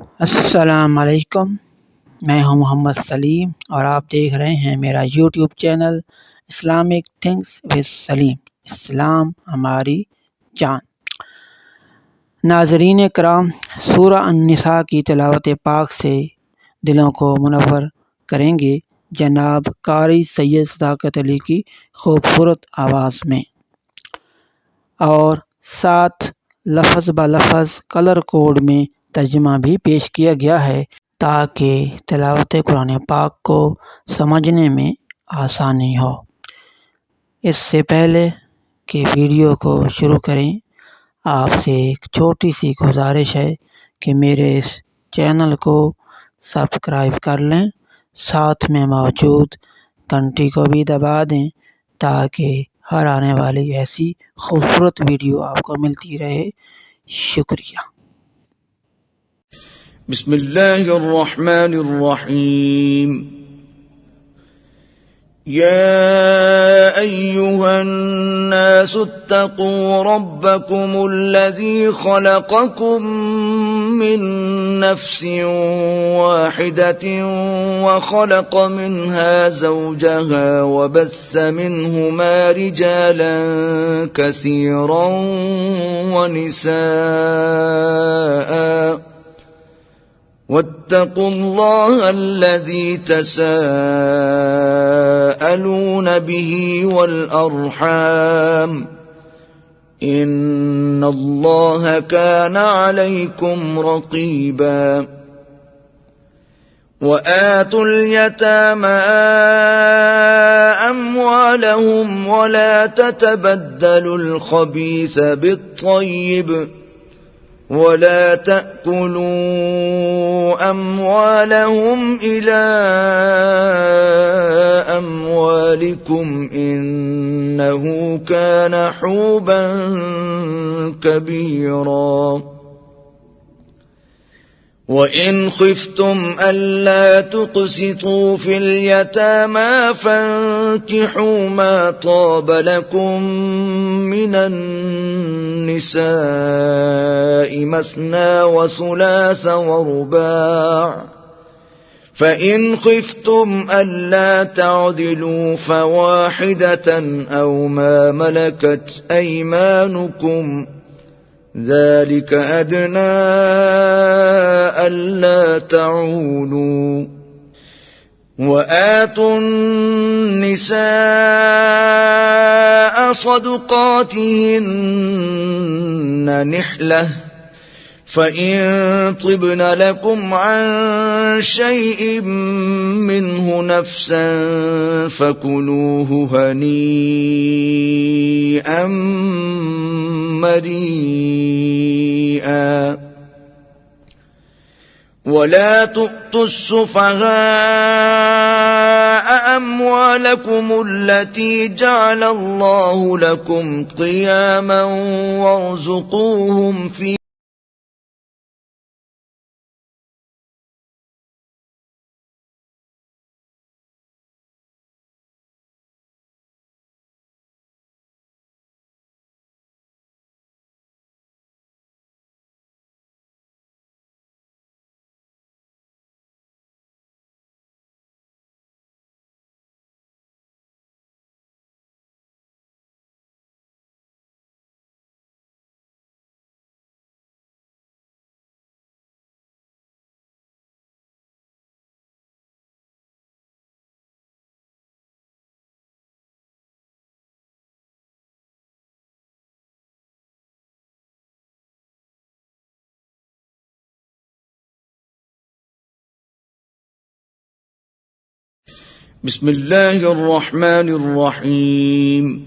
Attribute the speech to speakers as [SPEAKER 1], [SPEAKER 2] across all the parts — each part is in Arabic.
[SPEAKER 1] अस्सलाम वालेकुम। मैं हूं मोहम्मद सलीम और आप देख रहे हैं मेरा YouTube channel Islamic things with Salim. इस्लाम हमारी जान। नाज़रीन कराम, सूरा अन-निसा की तिलावत पाक से दिलों को मुनव्वर करेंगे जनाब कारी सैयद सदाकत अली की खूबसूरत आवाज़ में, और साथ लफ्ज़ ब लफ्ज़ कलर कोड में तर्जुमा भी पेश किया गया है ताकि तिलावत कुरान पाक को समझने में आसानी हो। इससे पहले कि वीडियो को शुरू करें, आपसे एक छोटी सी गुजारिश है कि मेरे इस चैनल को सब्सक्राइब कर लें, साथ में मौजूद घंटी को भी दबा दें ताकि हर आने वाली ऐसी खूबसूरत वीडियो आपको मिलती रहे। शुक्रिया।
[SPEAKER 2] बिस्मिल्लाहिर्रहमानिर्रहीम। या अय्युहन्नासु इत्तक़ू रब्बकुमुल्लज़ी ख़लक़कुम मिन नफ्सिन वाहिदतिन व ख़लक़ मिन्हा ज़ौजहा व बस्स मिन्हुमा रिजालन कसीरन व निसाअ वत्तक़ु अल्लाह अल्लज़ी तसाअलून बिही वल अर्हाम इन्नल्लाह कान अलैकुम रक़ीबा। वआतुल यतामा अम्वालहुम वला ततबद्दलुल ख़बीथ बित्तय्यिब वला तअकुलू अम्वालहुम इला अम्वालिकुम इन्नहु कान हुबन कबीरा। वइन खिफ्तुम अल्ला तुक़सितू फिल यतामा फंकिहू मा ताब लकुम मिनन निसाइ मस्ना व सुलास व रुबाअ फ़इन खिफ्तुम अल्ला तअदिलू फ़वाहिदतन औ मा मलकत अयमानुकुम ذلك أدنى ألا تعولوا। وآتوا النساء صدقاتهن نحلة فإن طبن لكم عن شيء منه نفسا فكلوه هنيئا مريئا ولا تؤتوا السفهاء أموالكم التي جعل الله لكم قياما وارزقوهم فيها بسم الله الرحمن الرحيم.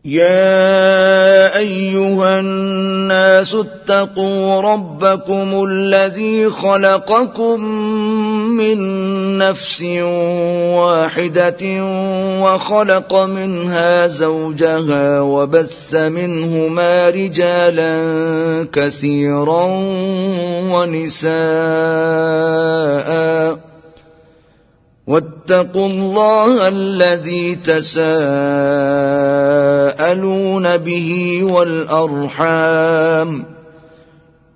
[SPEAKER 2] يا أيها الناس اتقوا ربكم الذي خلقكم من نفس واحدة وخلق منها زوجها وبث منهما رجالا كثيرا ونساء واتقوا الله الذي تساءلون به والأرحام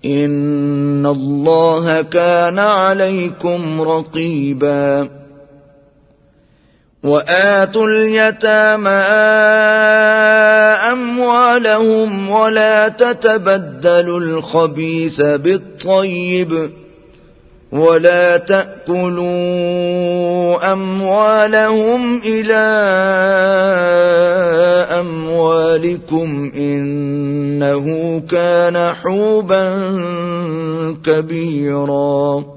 [SPEAKER 2] إن الله كان عليكم رقيبا وآتوا اليتامى أموالهم ولا تتبدلوا الخبيث بالطيب ولا تأكلوا أموالهم إلى أموالكم إنه كان حوبا كبيرا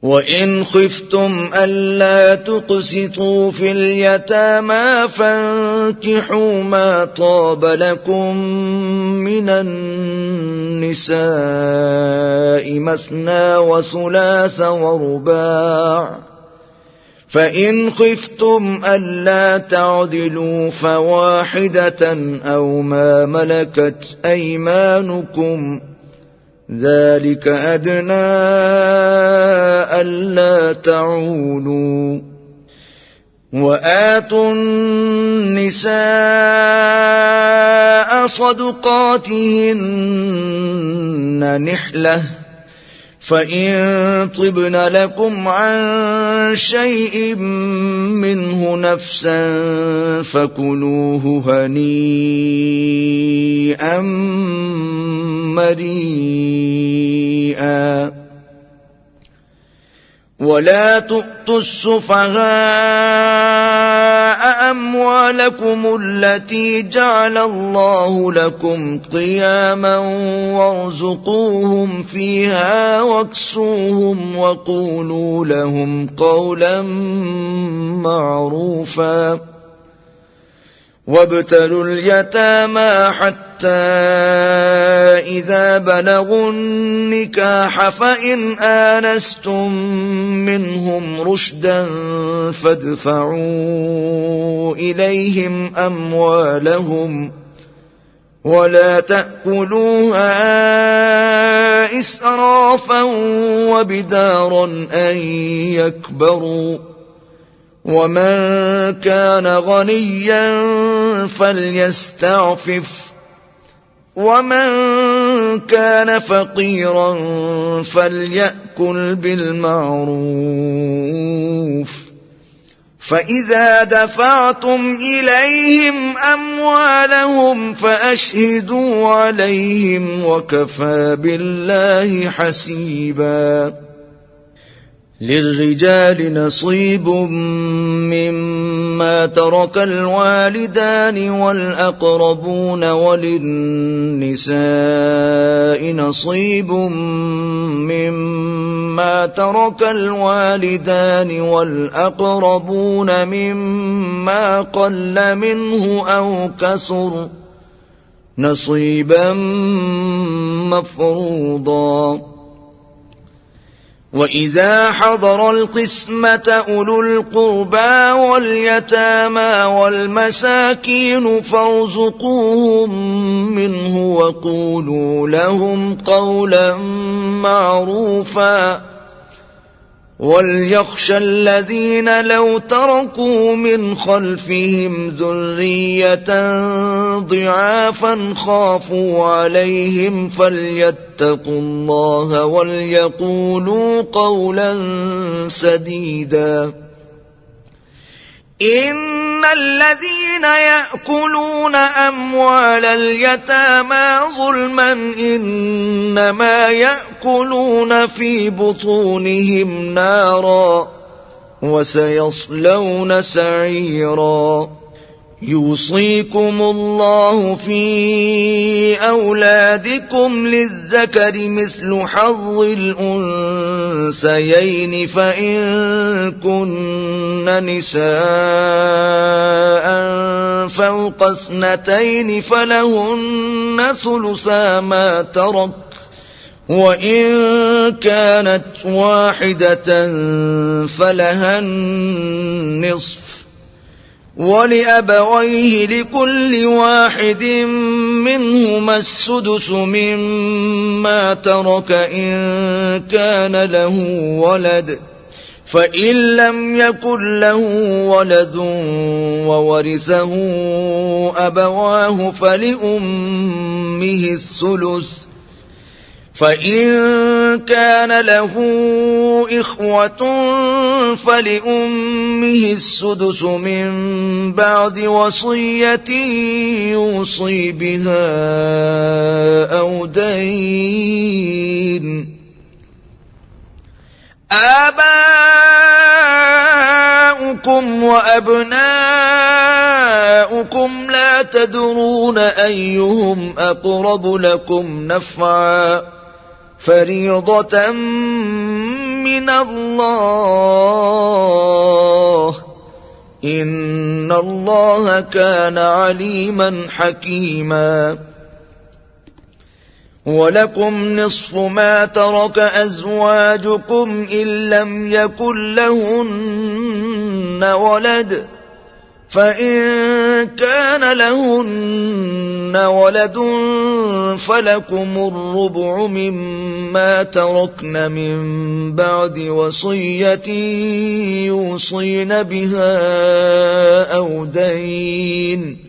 [SPEAKER 2] وإن خفتم ألا تقسطوا في اليتامى فانكحوا ما طاب لكم من النساء مثنى وثلاث ورباع فإن خفتم ألا تعدلوا فواحدة أو ما ملكت أيمانكم ذلك أدنى ألا تعولوا وآتوا النساء صدقاتهن نحلة فإن طبن لكم عن شيء منه نفسا فكلوه هنيئا مريئا ولا تؤتوا السفهاء أموالكم التي جعل الله لكم قياما وارزقوهم فيها واكسوهم وقولوا لهم قولا معروفا وابتلوا اليتامى حتى إذا بلغوا النكاح فإن آنستم منهم رشدا فادفعوا إليهم أموالهم ولا تأكلوها إسرافا وبدارا أن يكبروا ومن كان غنيا فليستعفف ومن كان فقيرا فليأكل بالمعروف فإذا دفعتم إليهم أموالهم فأشهدوا عليهم وكفى بالله حسيبا للرجال نصيب مما ترك الوالدان والأقربون وللنساء نصيب مما ترك الوالدان والأقربون مما قل منه أو كثر نصيبا مفروضا وإذا حضر القسمة أولو القربى واليتامى والمساكين فارزقوهم منه وقولوا لهم قولا معروفا وليخشى الذين لو تركوا من خلفهم ذرية ضعافا خافوا عليهم فليتقوا الله وليقولوا قولا سديدا إن الذين يأكلون أموال اليتامى ظلما إنما يأكلون في بطونهم نارا وسيصلون سعيرا يوصيكم الله في أولادكم للذكر مثل حظ الأنثيين فإن كن نساء فوق اثنتين فلهن ثلثا ما ترك وإن كانت واحدة فلها النصف ولأبويه لكل واحد منهما السدس مما ترك إن كان له ولد فإن لم يكن له ولد وورثه أبواه فلأمه الثلث، فإن كان له إخوة فلأمه السدس من بعد وصية يوصي بها أو دين. آباؤكم وأبناؤكم لا تدرون أيهم أقرب لكم نفعا، فريضة من الله، إن الله كان عليما حكيما. ولكم نصف ما ترك أزواجكم إن لم يكن لهن ولد، فإن كان لهن ولد فلكم الربع مما تركن من بعد وصية يوصين بها أو دين،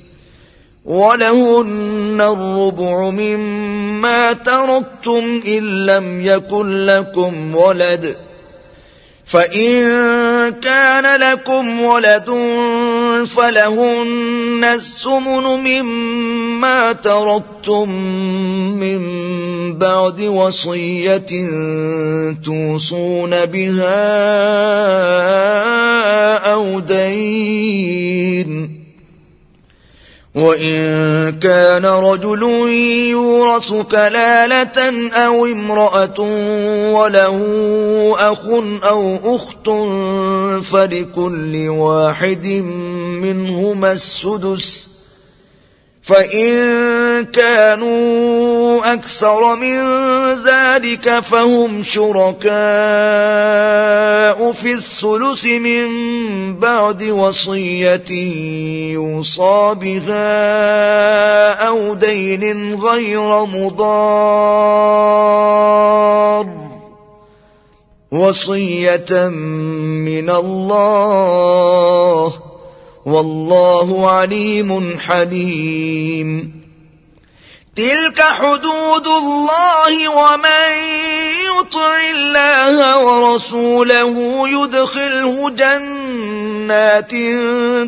[SPEAKER 2] ولهن الربع مما تركتم إن لم يكن لكم ولد، فإن كان لكم ولد فلهن الثمن مما تركتم من بعد وصية توصون بها أو دين. وإن كان رجل يورث كلالة أو امرأة وله أخ أو أخت فلكل واحد منهما السدس، فإن كانوا أكثر من ذلك فهم شركاء في الثلث من بعد وصية يوصى بها أو دين غير مضار، وصية من الله، والله عليم حليم. تلك حدود الله، ومن يطع الله ورسوله يدخله جنات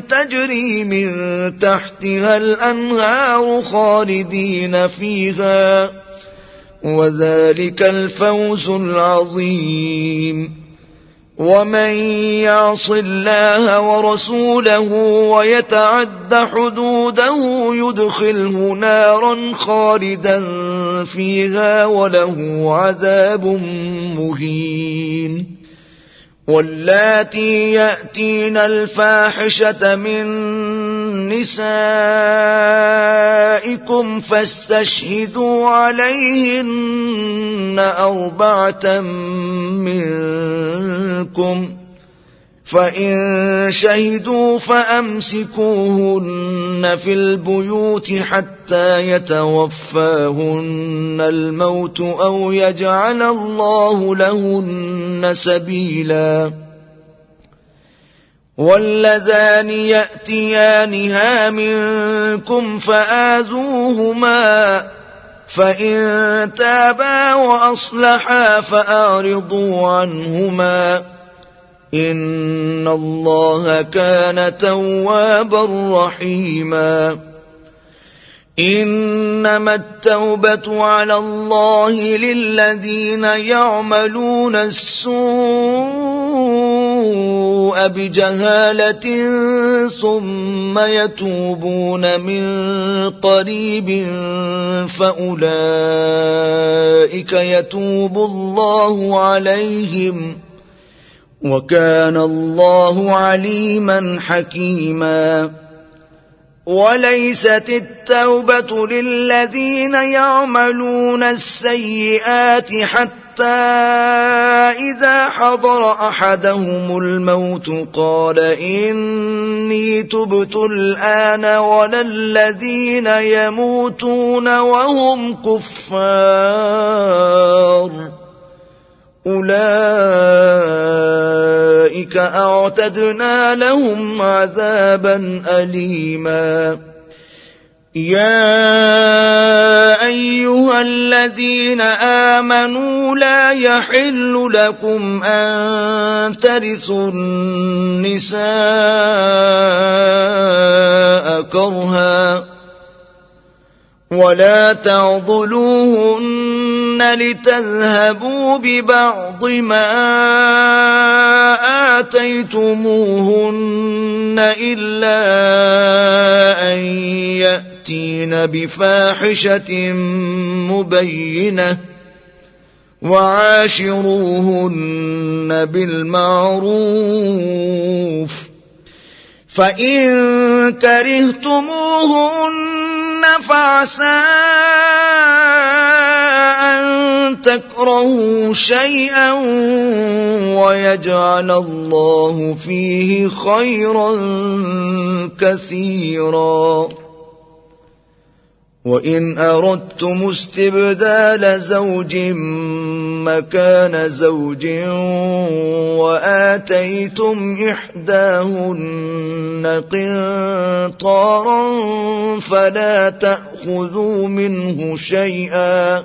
[SPEAKER 2] تجري من تحتها الأنهار خالدين فيها، وذلك الفوز العظيم. ومن يعص الله ورسوله ويتعد حدوده يدخله نارا خالدا فيها وله عذاب مهين. واللاتي يأتين الفاحشة من نسائكم فاستشهدوا عليهن 4 منكم، فإن شهدوا فأمسكوهن في البيوت حتى يتوفاهن الموت أو يجعل الله لهن سبيلا. واللذان يأتيانها منكم فآذوهما، فإن تابا وأصلحا فأعرضوا عنهما، إن الله كان توابا رحيما. إنما التوبة على الله للذين يعملون السوء بجهالة ثم يتوبون من قريب فأولئك يتوب الله عليهم، وكان الله عليما حكيما. وليست التوبة للذين يعملون السيئات حتى إذا حضر أحدهم الموت قال إني تبت الآن، ولا الذين يموتون وهم كفار، أولئك ذلك أعتدنا لهم عذابا أليما يا أيها الذين آمنوا لا يحل لكم أن ترثوا النساء كرها ولا تعضلوهن لتذهبوا ببعض ما آتيتموهن إلا أن يأتين بفاحشة مبينة وعاشروهن بالمعروف فإن كرهتموهن فعسى أن تكرهوا شيئا ويجعل الله فيه خيرا كثيرا وإن أردتم استبدال زوج مكان زوج وآتيتم إحداهن قنطارا فلا تأخذوا منه شيئا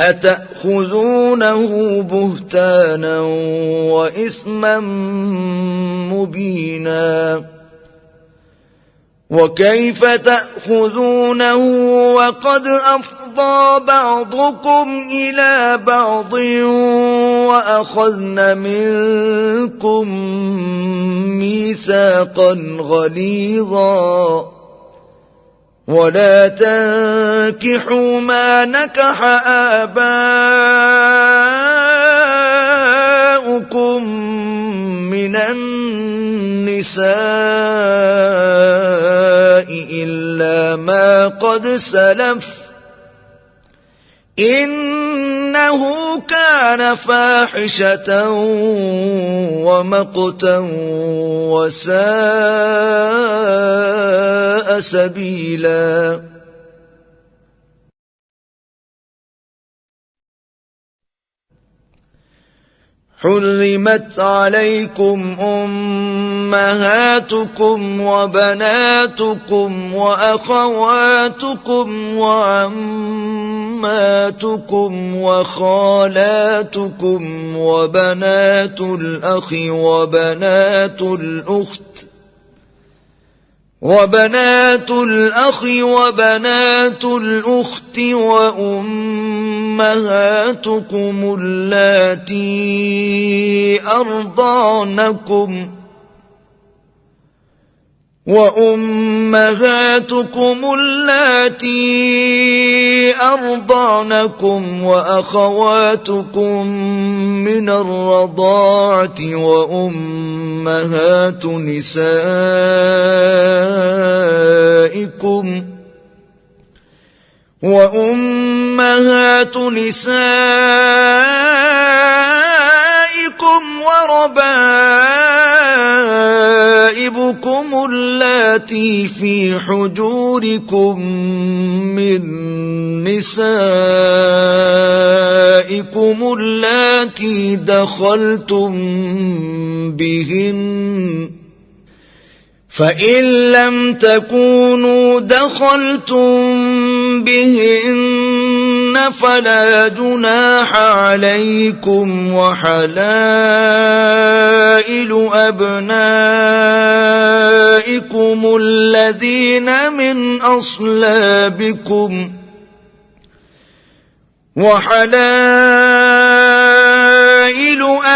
[SPEAKER 2] أتأخذونه بهتانا وإثما مبينا وكيف تأخذونه وقد أفضى بعضكم إلى بعض وأخذن منكم ميثاقا غليظا ولا تنكحوا ما نكح آباؤكم من النساء إلا ما قد سلف إنه كان فاحشة ومقتا وساء سبيلا حرمت عليكم أمهاتكم وبناتكم وأخواتكم وعماتكم وخالاتكم وبنات الأخ وبنات الأخت وأمهاتكم اللاتي أرضعنكم وأخواتكم من الرضاعة وأمهات نسائكم وربائبكم اللاتي في حجوركم من نسائكم اللاتي دخلتم بهن فإن لم تكونوا دخلتم بهن فلا جناح عليكم وحلائل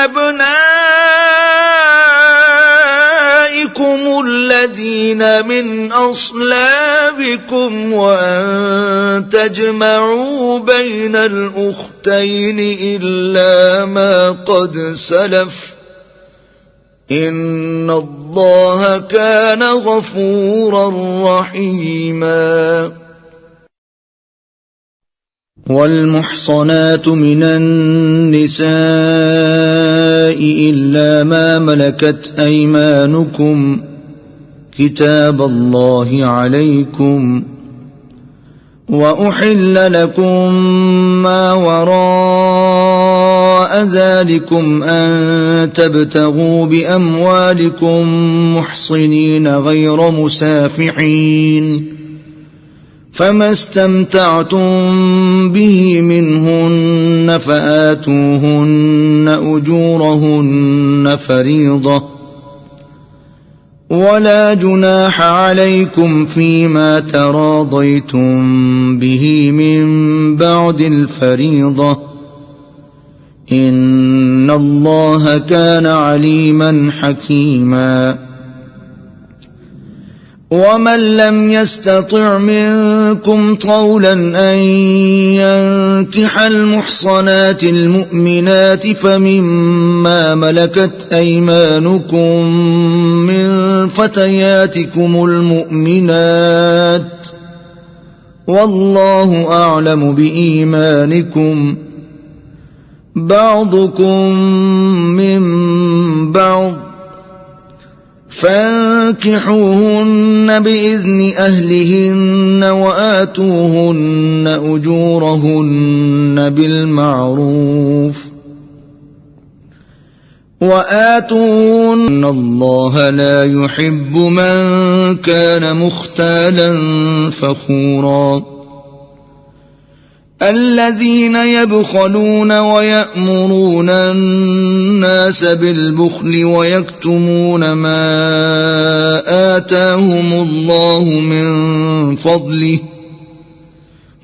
[SPEAKER 2] أبنائكم الذين من أصلابكم وأن تجمعوا بين الأختين إلا ما قد سلف إن الله كان غفورا رحيما والمحصنات من النساء إلا ما ملكت أيمانكم كتاب الله عليكم وأحل لكم ما وراء وراء ذلكم أن تبتغوا بأموالكم محصنين غير مسافحين، فما استمتعتم به منهن فآتوهن أجورهن فريضة، ولا جناح عليكم فيما تراضيتم به من بعد الفريضة، إن الله كان عليما حكيما. ومن لم يستطع منكم طولا أن ينكح المحصنات المؤمنات فمما ملكت أيمانكم من فتياتكم المؤمنات، والله أعلم بإيمانكم، بعضكم من بعض، فانكحوهن بإذن أهلهن وآتوهن أجورهن بالمعروف، وآتوهن، الله لا يحب من كان مختالا فخورا. الذين يبخلون ويأمرون الناس بالبخل ويكتمون ما آتاهم الله من فضله،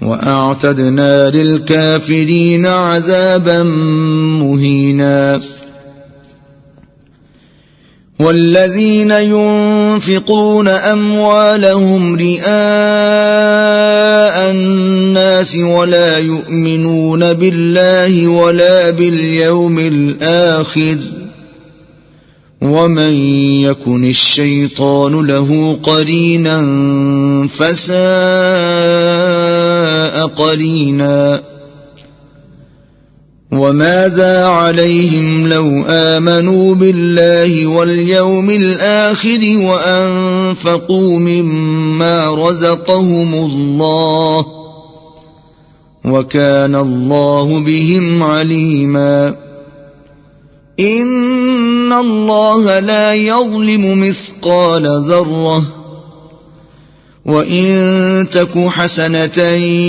[SPEAKER 2] وأعتدنا للكافرين عذابا مهينا. والذين ينفقون أموالهم رئاء الناس ولا يؤمنون بالله ولا باليوم الآخر، ومن يكن الشيطان له قرينا فساء قرينا. وماذا عليهم لو آمنوا بالله واليوم الآخر وأنفقوا مما رزقهم الله، وكان الله بهم عليما. إن الله لا يظلم مثقال ذرة، وإن تك حسنة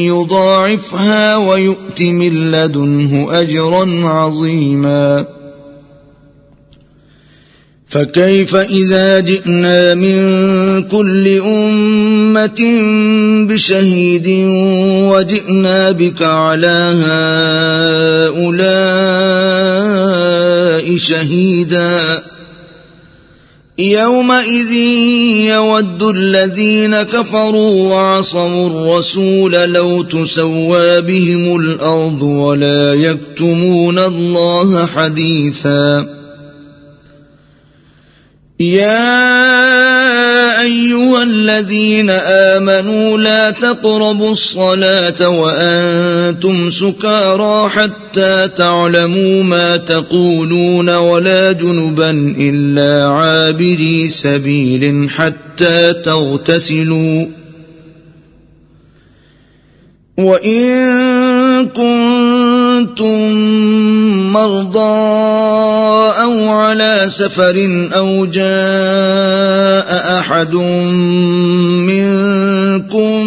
[SPEAKER 2] يضاعفها ويؤت من لدنه أجرا عظيما. فكيف إذا جئنا من كل أمة بشهيد وجئنا بك على هؤلاء شهيدا، يومئذ يود الذين كفروا وعصوا الرسول لو تسوى بهم الأرض ولا يكتمون الله حديثا. يا أيها الذين آمنوا لا تقربوا الصلاة وأنتم سكارى حتى تعلموا ما تقولون ولا جنبا إلا عابري سبيل حتى تغتسلوا، وإن كنتم مرضى أو على سفر أو جاء أحد منكم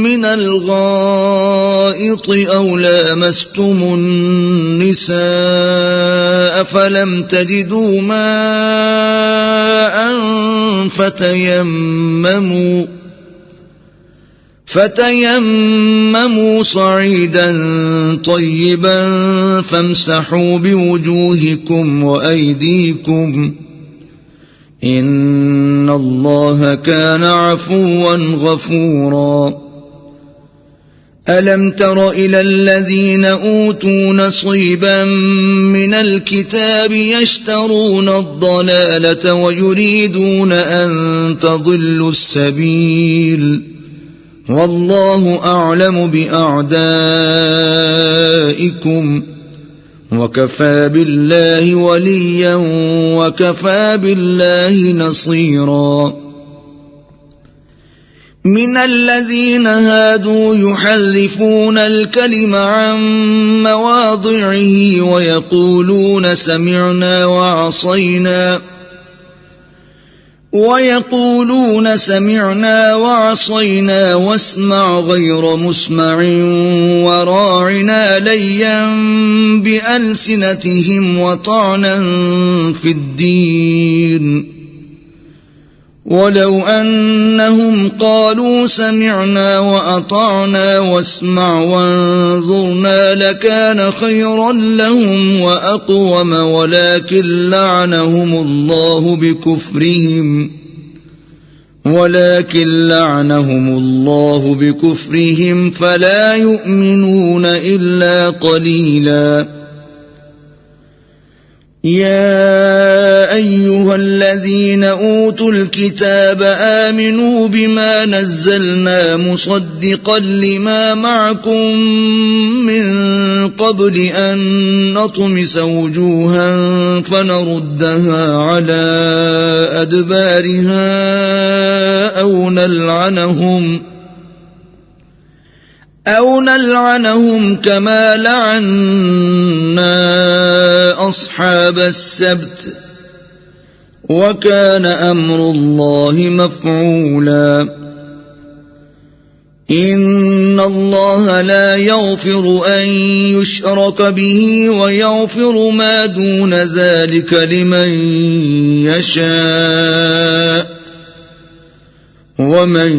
[SPEAKER 2] من الغائط أو لامستم النساء فلم تجدوا ماء فتيمموا صعيدا طيبا فامسحوا بوجوهكم وأيديكم، إن الله كان عفوا غفورا. ألم تر إلى الذين أوتوا نصيبا من الكتاب يشترون الضلالة ويريدون أن تضلوا السبيل، والله أعلم بأعدائكم، وكفى بالله وليا وكفى بالله نصيرا. من الذين هادوا يحرفون الكلم عن مواضعه ويقولون سمعنا وعصينا واسمع غير مسمع وراعنا ليا بألسنتهم وطعنا في الدين ولو أنهم قالوا سمعنا وأطعنا واسمع وانظرنا لكان خيرا لهم وأقوم ولكن لعنهم الله بكفرهم فلا يؤمنون إلا قليلا. يا أيها الذين أوتوا الكتاب آمنوا بما نزلنا مصدقا لما معكم من قبل أن نطمس وجوها فنردها على أدبارها أو نلعنهم كما لعنا أصحاب السبت وكان أمر الله مفعولا. إن الله لا يغفر أن يشرك به ويغفر ما دون ذلك لمن يشاء ومن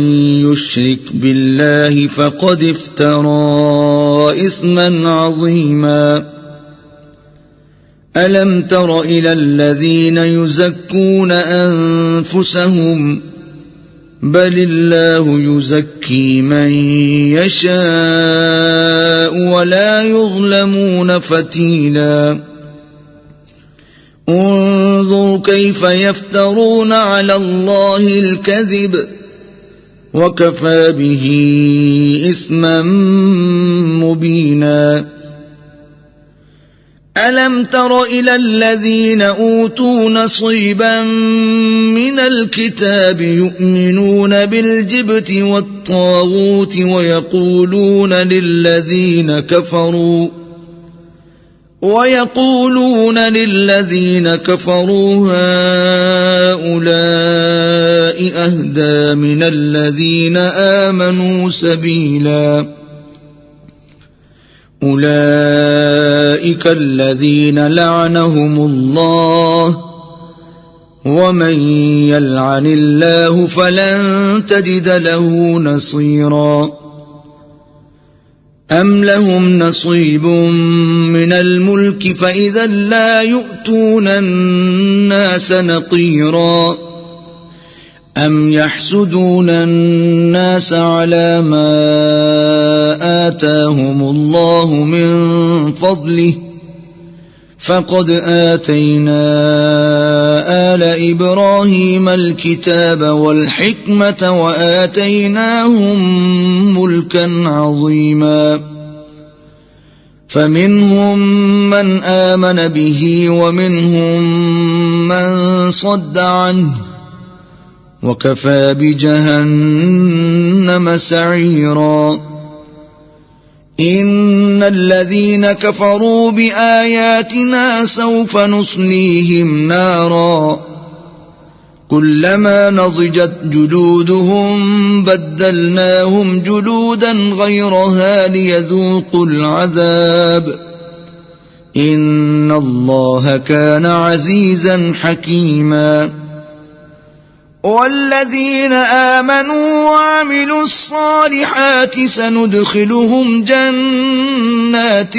[SPEAKER 2] يشرك بالله فقد افترى إثما عظيما. ألم تر إلى الذين يزكون أنفسهم بل الله يزكي من يشاء ولا يظلمون فتيلا. انظر كيف يفترون على الله الكذب وكفى به إثما مبينا. ألم تر إلى الذين أوتوا نصيبا من الكتاب يؤمنون بالجبت والطاغوت ويقولون للذين كفروا هؤلاء أهدى من الذين آمنوا سبيلا. أولئك الذين لعنهم الله ومن يلعن الله فلن تجد له نصيرا. أم لهم نصيب من الملك فإذا لا يؤتون الناس نقيرا. أم يحسدون الناس على ما آتاهم الله من فضله فقد آتينا آل إبراهيم الكتاب والحكمة وآتيناهم ملكا عظيما. فمنهم من آمن به ومنهم من صد عنه وكفى بجهنم سعيرا. إن الذين كفروا بآياتنا سوف نصليهم نارا كلما نضجت جلودهم بدلناهم جلودا غيرها ليذوقوا العذاب إن الله كان عزيزا حكيما. والذين آمنوا وعملوا الصالحات سندخلهم جنات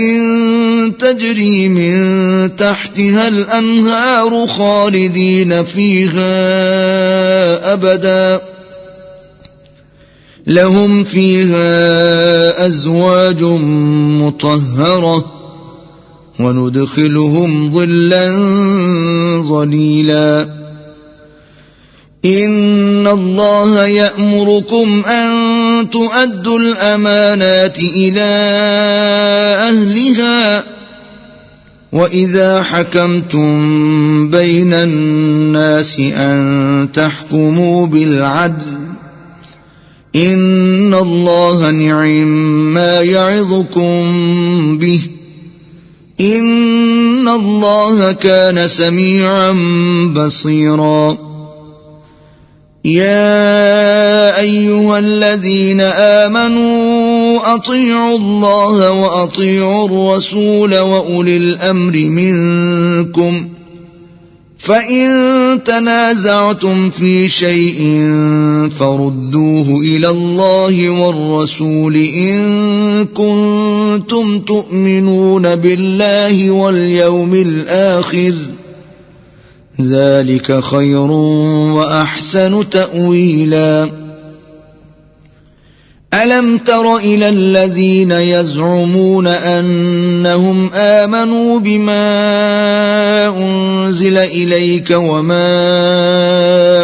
[SPEAKER 2] تجري من تحتها الأنهار خالدين فيها أبدا لهم فيها أزواج مطهرة وندخلهم ظلا ظليلا. إن الله يأمركم أن تؤدوا الأمانات إلى أهلها وإذا حكمتم بين الناس أن تحكموا بالعدل إن الله نعم يعظكم به إن الله كان سميعا بصيرا يا أيها الذين آمنوا أطيعوا الله وأطيعوا الرسول وأولي الأمر منكم فإن تنازعتم في شيء فردوه إلى الله والرسول إن كنتم تؤمنون بالله واليوم الآخر ذلك خير وأحسن تأويلا ألم تر إلى الذين يزعمون أنهم آمنوا بما أنزل إليك وما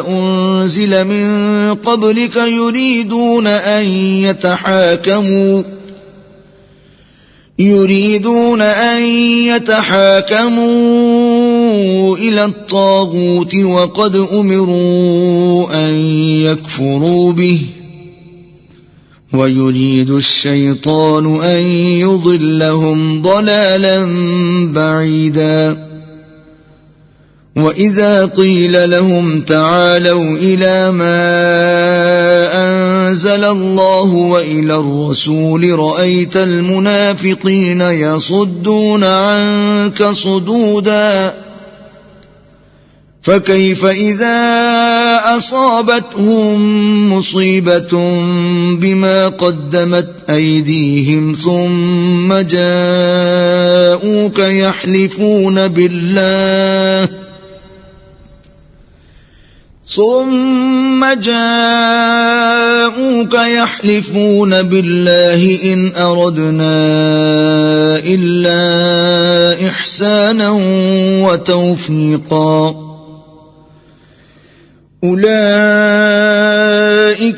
[SPEAKER 2] أنزل من قبلك يريدون أن يتحاكموا إلى الطاغوت وقد أمروا أن يكفروا به ويريد الشيطان أن يضلهم ضلالا بعيدا وإذا قيل لهم تعالوا إلى ما أنزل الله وإلى الرسول رأيت المنافقين يصدون عنك صدودا فكيف إذا أصابتهم مصيبة بما قدمت أيديهم ثم جاءوك يحلفون بالله إن أردنا إلا إحسانا وتوفيقا أولئك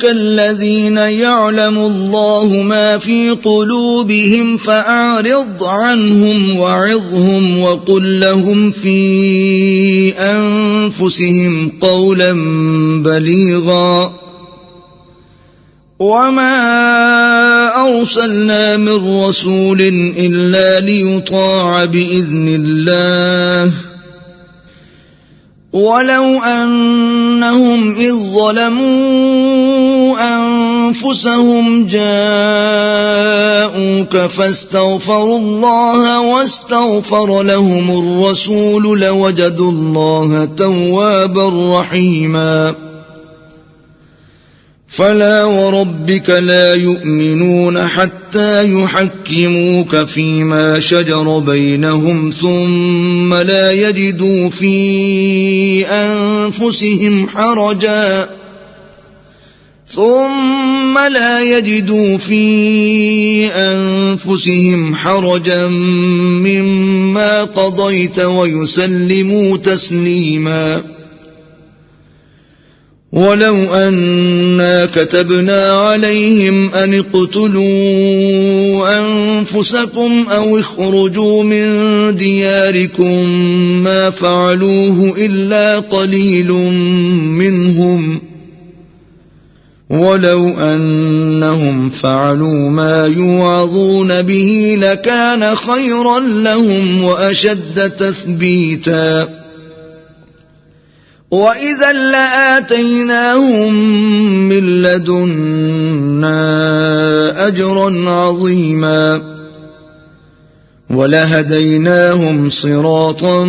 [SPEAKER 2] الذين يعلم الله ما في قلوبهم فأعرض عنهم وعظهم وقل لهم في أنفسهم قولا بليغا وما أرسلنا من رسول إلا ليطاع بإذن الله ولو أنهم إذ ظلموا أنفسهم جاءوك فاستغفروا الله واستغفر لهم الرسول لوجدوا الله توابا رحيما فلا وربك لا يؤمنون حتى يحكموك فيما شجر بينهم ثم لا يجدوا في أنفسهم حرجا مما قضيت ويسلموا تسليما ولو أنا كتبنا عليهم أن اقتلوا أنفسكم أو اخرجوا من دياركم ما فعلوه إلا قليل منهم ولو أنهم فعلوا ما يوعظون به لكان خيرا لهم وأشد تثبيتا وإذا لآتيناهم من لدنا أجرا عظيما ولهديناهم صراطا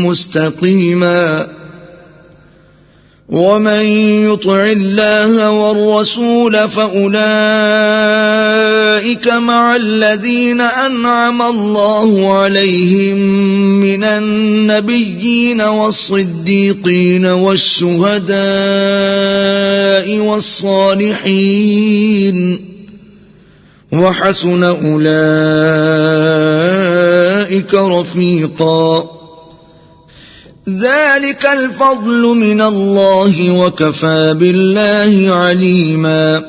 [SPEAKER 2] مستقيما ومن يطع الله والرسول فأولئك مع الذين أنعم الله عليهم من النبيين والصديقين والشهداء والصالحين وحسن أولئك رفيقا ذلك الفضل من الله وكفى بالله عليما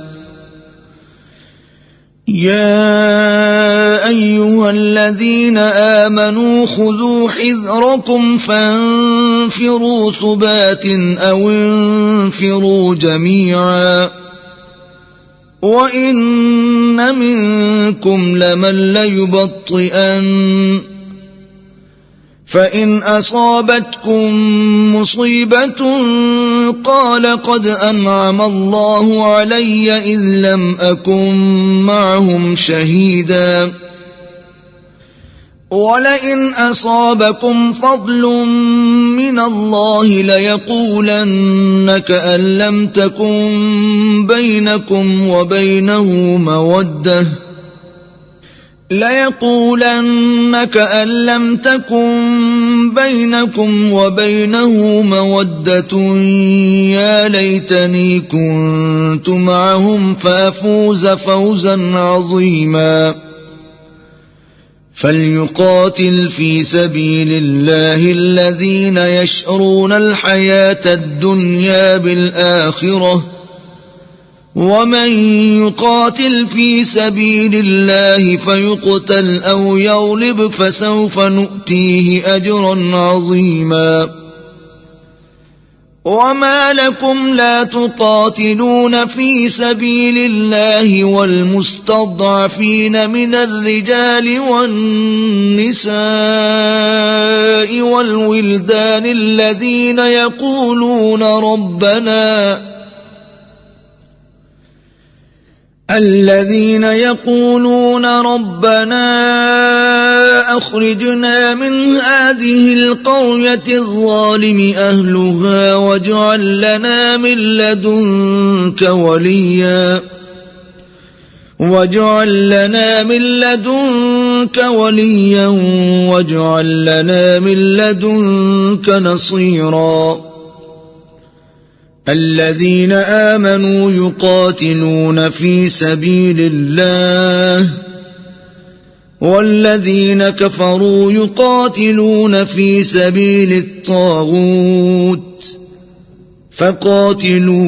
[SPEAKER 2] يا أيها الذين آمنوا خذوا حذركم فانفروا ثبات أو انفروا جميعا وإن منكم لمن ليبطئن فإن أصابتكم مصيبة قال قد أنعم الله علي إذ لم أكن معهم شهيدا ولئن أصابكم فضل من الله ليقولن كأن لم تكن بينكم وبينه مودة يا ليتني كنت معهم فأفوز فوزا عظيما فليقاتل في سبيل الله الذين يشرون الحياة الدنيا بالآخرة ومن يقاتل في سبيل الله فيقتل أو يغلب فسوف نؤتيه أجرا عظيما وما لكم لا تقاتلون في سبيل الله والمستضعفين من الرجال والنساء والولدان الذين يقولون ربنا أخرجنا من هذه القرية الظالم أهلها واجعل لنا من لدنك وليا واجعل لنا من لدنك نصيرا الذين آمنوا يقاتلون في سبيل الله والذين كفروا يقاتلون في سبيل الطاغوت فقاتلوا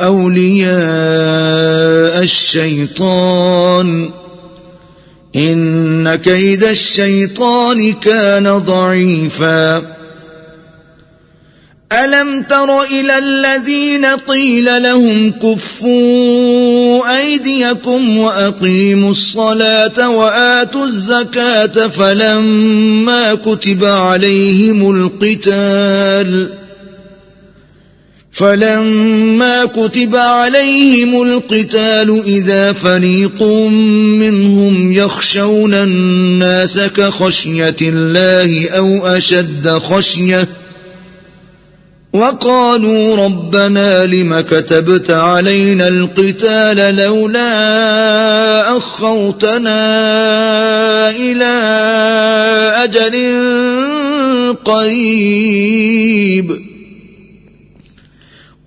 [SPEAKER 2] أولياء الشيطان إن كيد الشيطان كان ضعيفا ألم تر إلى الذين قيل لهم كفوا أيديكم وأقيموا الصلاة وآتوا الزكاة فلما كتب عليهم القتال إذا فريق منهم يخشون الناس كخشية الله أو أشد خشية وقالوا ربنا لم كتبت علينا القتال لولا أخرتنا إلى أجل قريب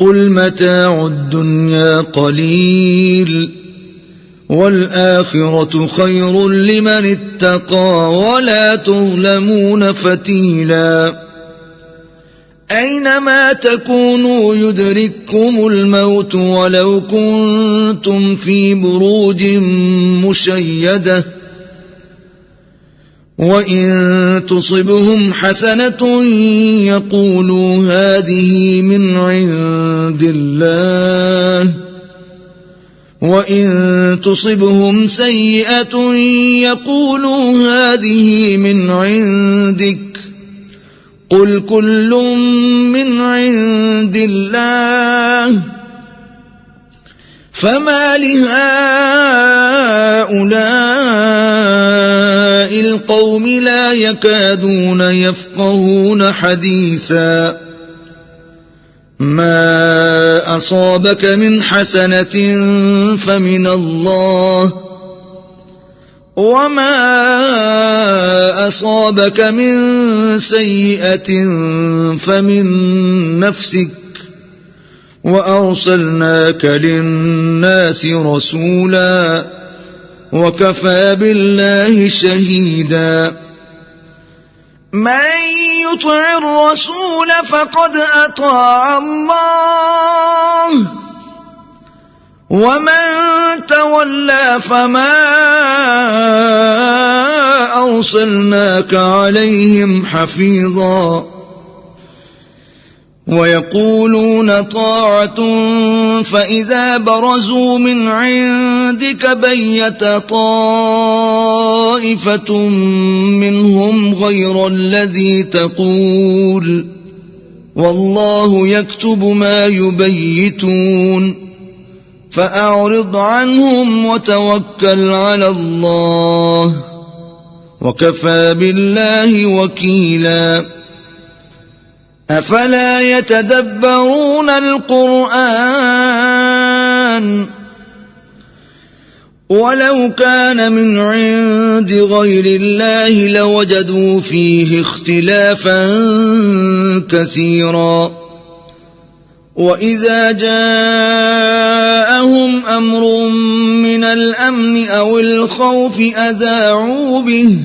[SPEAKER 2] قل متاع الدنيا قليل والآخرة خير لمن اتقى ولا تظلمون فتيلا أينما تكونوا يدرككم الموت ولو كنتم في بروج مشيدة وإن تصبهم حسنة يقولوا هذه من عند الله وإن تصبهم سيئة يقولوا هذه من عندك قل كل من عند الله فما لهؤلاء القوم لا يكادون يفقهون حديثا ما أصابك من حسنة فمن الله وما أصابك من سيئة فمن نفسك وأرسلناك للناس رسولا وكفى بالله شهيدا من يطع الرسول فقد أطاع الله ومن تولى فما أرسلناك عليهم حفيظا ويقولون طاعة فإذا برزوا من عندك بيت طائفة منهم غير الذي تقول والله يكتب ما يبيتون فأعرض عنهم وتوكل على الله وكفى بالله وكيلا أفلا يتدبرون القرآن ولو كان من عند غير الله لوجدوا فيه اختلافا كثيرا وإذا جاءهم أمر من الأمن أو الخوف أذاعوا به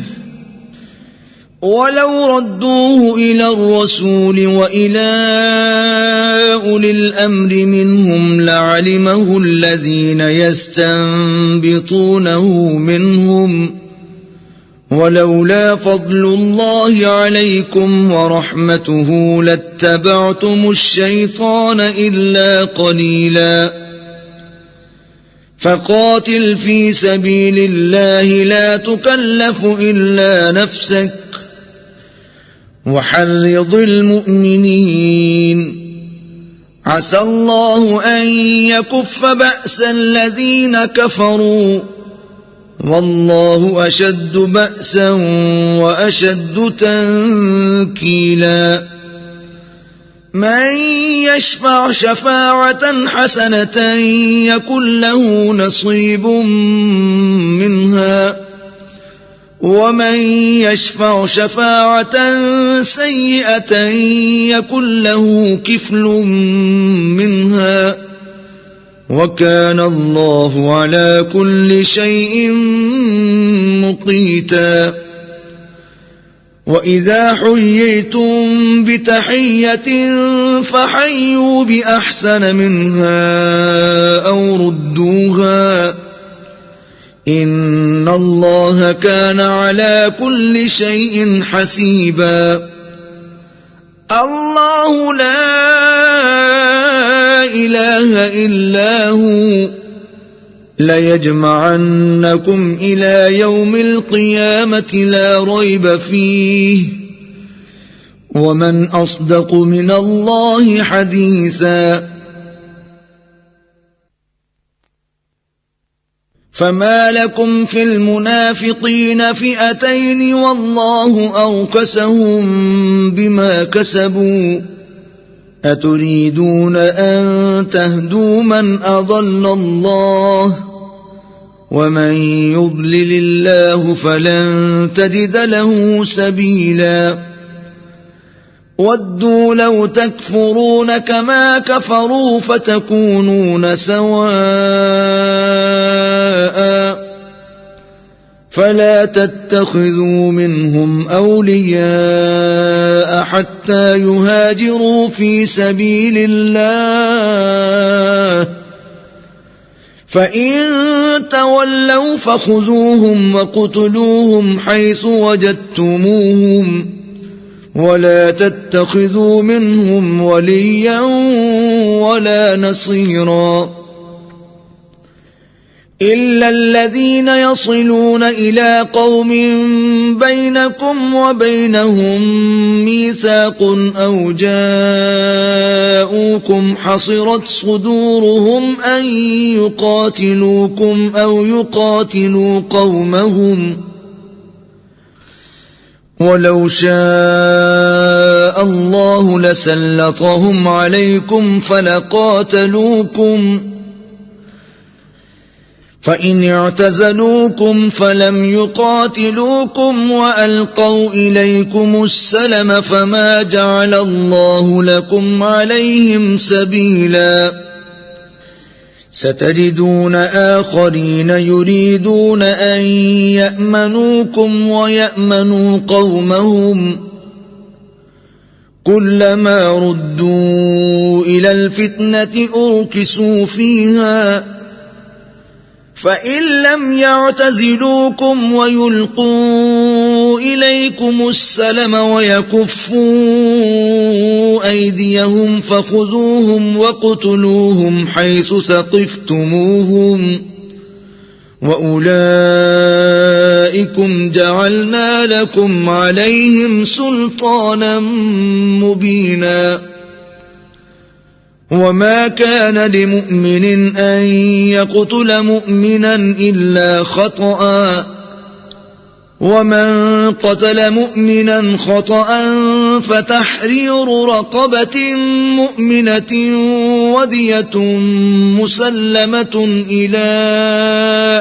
[SPEAKER 2] ولو ردوه إلى الرسول وإلى أولي الأمر منهم لعلمه الذين يستنبطونه منهم ولولا فضل الله عليكم ورحمته لاتبعتم الشيطان إلا قليلا فقاتل في سبيل الله لا تكلف إلا نفسك وحرض المؤمنين عسى الله أن يكف بأس الذين كفروا والله أشد بأسا وأشد تنكيلا من يشفع شفاعة حسنة يكن له نصيب منها ومن يشفع شفاعة سيئة يكن له كفل منها وكان الله على كل شيء مقيتا وإذا حييتم بتحية فحيوا بأحسن منها أو ردوها إن الله كان على كل شيء حسيبا الله لا إله إلا هو ليجمعنكم إلى يوم القيامة لا ريب فيه ومن أصدق من الله حديثا فما لكم في المنافقين فئتين والله أركسهم بما كسبوا أتريدون أن تهدوا من أضل الله ومن يضلل الله فلن تجد له سبيلا ودوا لو تكفرون كما كفروا فتكونون سواء فلا تتخذوا منهم أولياء حتى يهاجروا في سبيل الله فإن تولوا فخذوهم وقتلوهم حيث وجدتموهم ولا تتخذوا منهم وليا ولا نصيرا إلا الذين يصلون إلى قوم بينكم وبينهم ميثاق أو جاءوكم حصرت صدورهم أن يقاتلوكم أو يقاتلوا قومهم ولو شاء الله لسلطهم عليكم فلقاتلوكم فإن اعتزلوكم فلم يقاتلوكم وألقوا إليكم السلم فما جعل الله لكم عليهم سبيلا ستجدون آخرين يريدون أن يأمنوكم ويأمنوا قومهم كلما ردوا إلى الفتنة أركسوا فيها فإن لم يعتزلوكم ويلقوا يبسطوا إليكم السلم ويكفوا أيديهم فخذوهم واقتلوهم حيث ثقفتموهم وأولئكم جعلنا لكم عليهم سلطانا مبينا وما كان لمؤمن أن يقتل مؤمنا إلا خطأ ومن قتل مؤمنا خطأ فتحرير رقبة مؤمنة ودية مسلمة إلى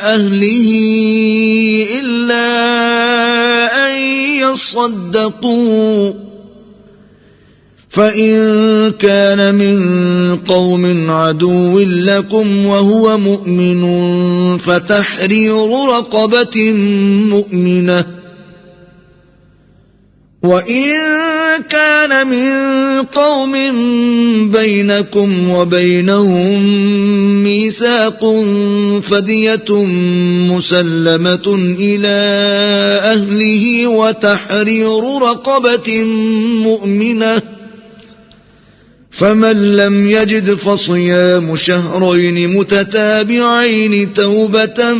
[SPEAKER 2] أهله إلا أن يصدقوا فإن كان من قوم عدو لكم وهو مؤمن فتحرير رقبة مؤمنة وإن كان من قوم بينكم وبينهم ميثاق فدية مسلمة إلى أهله وتحرير رقبة مؤمنة فمن لم يجد فصيام شهرين متتابعين توبة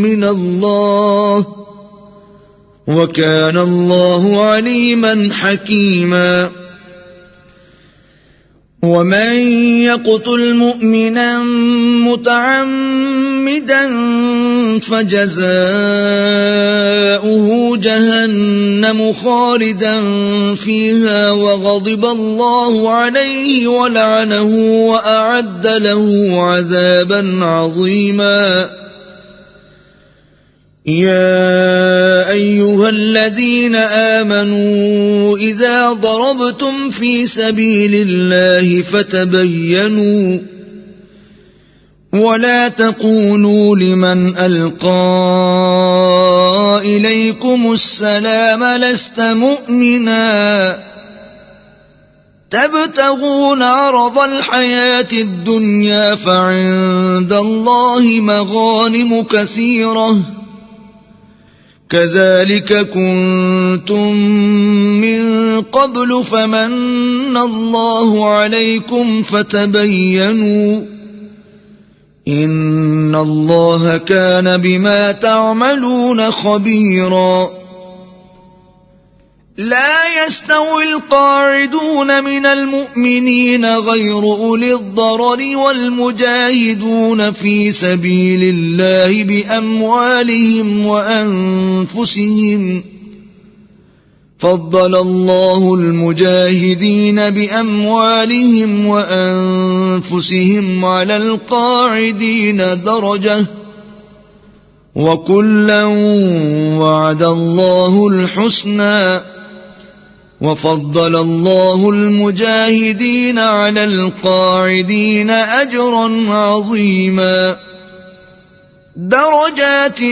[SPEAKER 2] من الله وكان الله عليما حكيما ومن يقتل مؤمنا متعمدا فجزاؤه جهنم خالدا فيها وغضب الله عليه ولعنه وأعد له عذابا عظيما يا أيها الذين آمنوا إذا ضربتم في سبيل الله فتبينوا ولا تقولوا لمن ألقى إليكم السلام لست مؤمنا تبتغون عرض الحياة الدنيا فعند الله مغانم كثيرة كذلك كنتم من قبل فمن الله عليكم فتبينوا إن الله كان بما تعملون خبيرا لا يستوي القاعدون من المؤمنين غير أولي الضرر والمجاهدون في سبيل الله بأموالهم وأنفسهم فضل الله المجاهدين بأموالهم وأنفسهم على القاعدين درجة وكلا وعد الله الحسنى وفضل الله المجاهدين على القاعدين أجرا عظيما درجات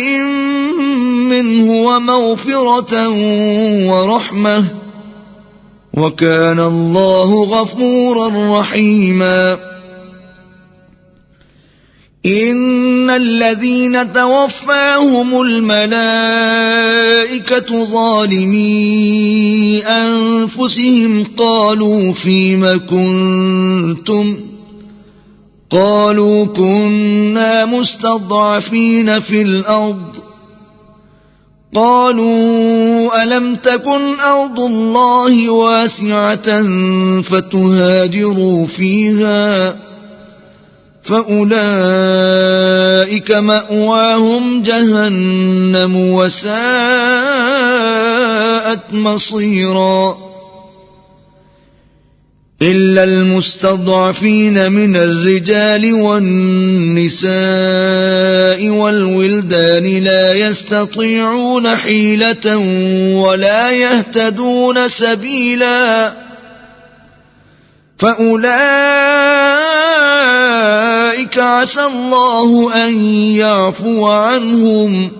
[SPEAKER 2] منه ومغفرة ورحمة وكان الله غفورا رحيما إن الذين توفاهم الملائكة ظالمي أنفسهم قالوا فيم كنتم قالوا كنا مستضعفين في الأرض قالوا ألم تكن أرض الله واسعة فتهاجروا فيها فأولئك مأواهم جهنم وساءت مصيرا إلا المستضعفين من الرجال والنساء والولدان لا يستطيعون حيلة ولا يهتدون سبيلا فأولئك عسى الله أن يعفو عنهم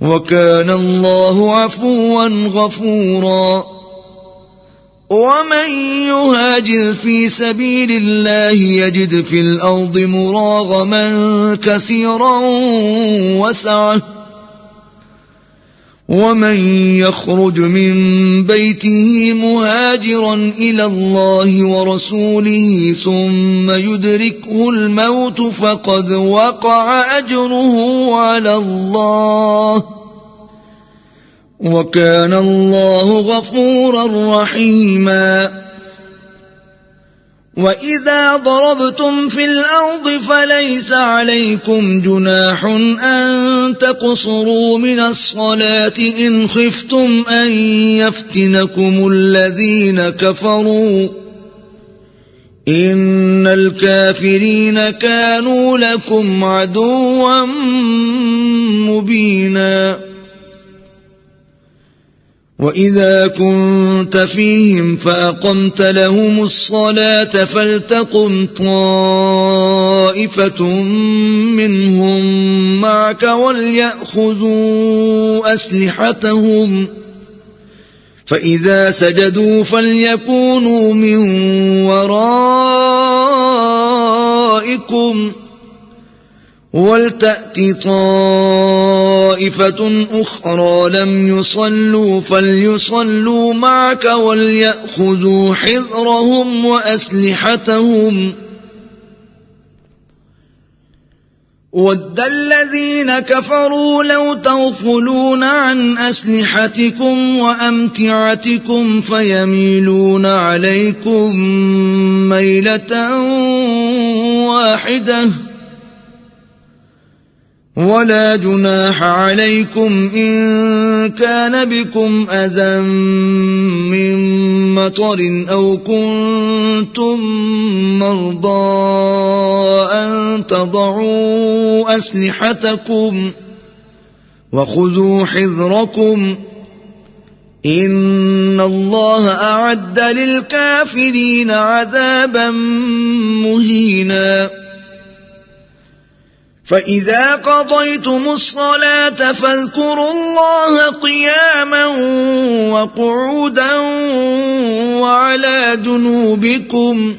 [SPEAKER 2] وكان الله عفوا غفورا ومن يهاجر في سبيل الله يجد في الأرض مراغما كثيرا وسعة ومن يخرج من بيته مهاجرا إلى الله ورسوله ثم يدركه الموت فقد وقع أجره على الله وكان الله غفورا رحيما وإذا ضربتم في الأرض فليس عليكم جناح أن تقصروا من الصلاة إن خفتم أن يفتنكم الذين كفروا إن الكافرين كانوا لكم عدوا مبينا وإذا كنت فيهم فأقمت لهم الصلاة فلتقم طائفة منهم معك وليأخذوا أسلحتهم فإذا سجدوا فليكونوا من ورائكم ولتأت طائفة أخرى لم يصلوا فليصلوا معك وليأخذوا حذرهم وأسلحتهم ود الذين كفروا لو تغفلون عن أسلحتكم وأمتعتكم فيميلون عليكم ميلة واحدة ولا جناح عليكم إن كان بكم أذى من مطر أو كنتم مرضى أن تضعوا أسلحتكم وخذوا حذركم إن الله أعد للكافرين عذابا مهينا فإذا قضيتم الصلاة فاذكروا الله قياما وقعودا وعلى جنوبكم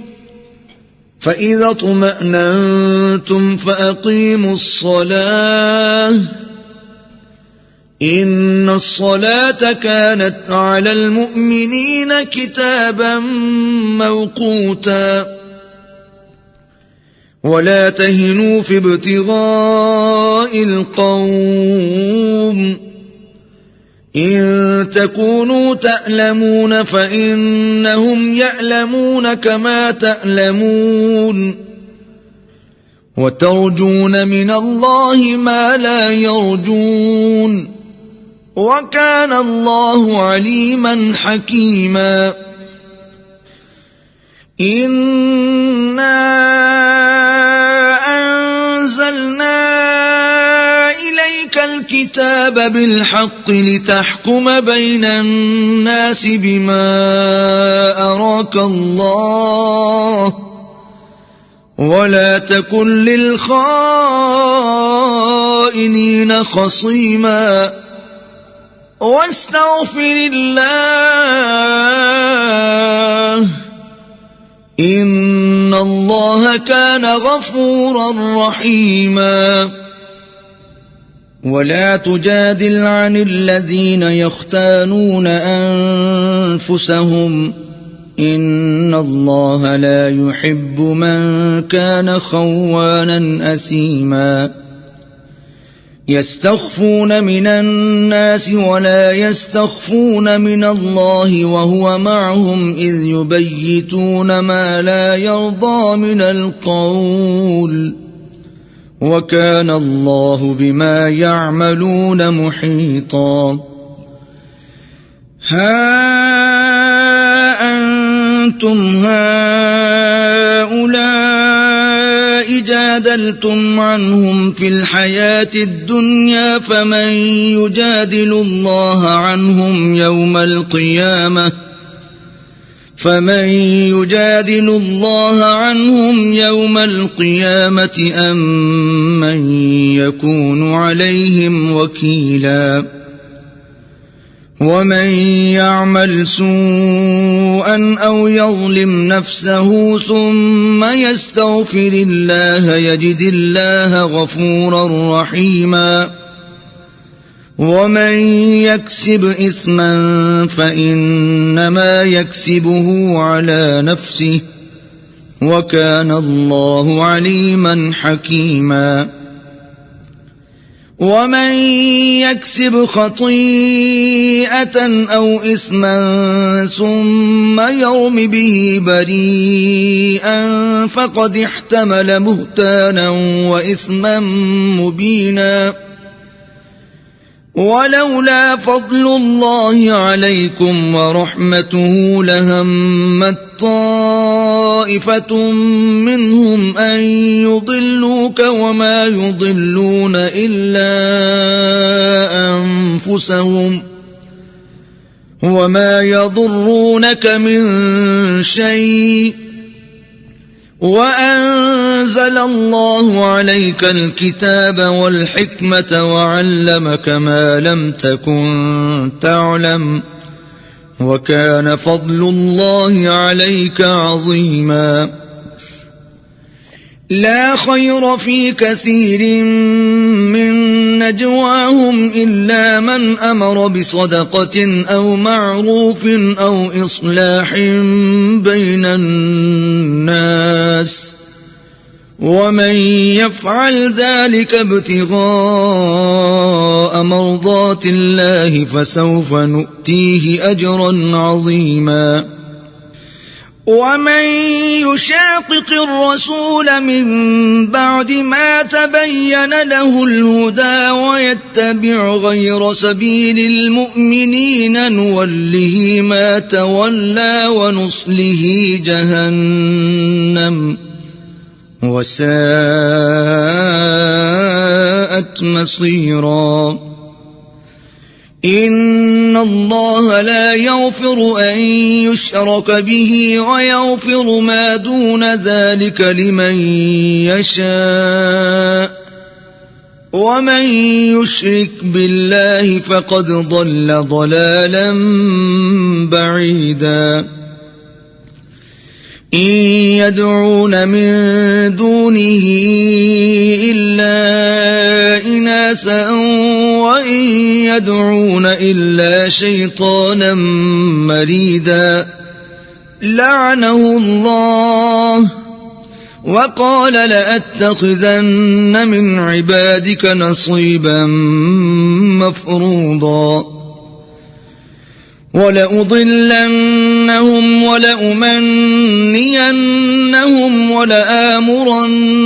[SPEAKER 2] فإذا اطمأننتم فأقيموا الصلاة إن الصلاة كانت على المؤمنين كتابا موقوتا ولا تهنوا في ابتغاء القوم إن تكونوا تألمون فإنهم يألمون كما تألمون وترجون من الله ما لا يرجون وكان الله عليما حكيما إنا أنزلنا إليك الكتاب بالحق لتحكم بين الناس بما أراك الله ولا تكن للخائنين خصيما واستغفر الله إن الله كان غفورا رحيما ولا تجادل عن الذين يختانون أنفسهم إن الله لا يحب من كان خوانا أثيما يستخفون من الناس ولا يستخفون من الله وهو معهم إذ يبيتون ما لا يرضى من القول وكان الله بما يعملون محيطا ها أنتم هؤلاء جادلتم عنهم في الحياة الدنيا فمن يجادل الله عنهم يوم القيامة أم من يكون عليهم وكيلا ومن يعمل سوءا أو يظلم نفسه ثم يستغفر الله يجد الله غفورا رحيما ومن يكسب إثما فإنما يكسبه على نفسه وكان الله عليما حكيما ومن يكسب خطيئة أو إثما ثم يرم به بريئا فقد احتمل بهتانا وإثما مبينا ولولا فضل الله عليكم ورحمته لهمت طائفة منهم أن يضلوك وما يضلون إلا أنفسهم وما يضرونك من شيء وأنزل الله عليك الكتاب والحكمة وعلمك ما لم تكن تعلم وكان فضل الله عليك عظيما لا خير في كثير من نجواهم إلا من أمر بصدقة أو معروف أو إصلاح بين الناس ومن يفعل ذلك ابتغاء مرضات الله فسوف نؤتيه أجرا عظيما ومن يشاقق الرسول من بعد ما تبين له الهدى ويتبع غير سبيل المؤمنين نوله ما تولى ونصله جهنم وساءت مصيرا إن الله لا يغفر أن يشرك به ويغفر ما دون ذلك لمن يشاء ومن يشرك بالله فقد ضل ضلالا بعيدا إن يدعون من دونه إلا إناثا وإن يدعون إلا شيطانا مريدا لعنه الله وقال لأتخذن من عبادك نصيبا مفروضا ولأضلنهم ولأمنينهم ولآمرنهم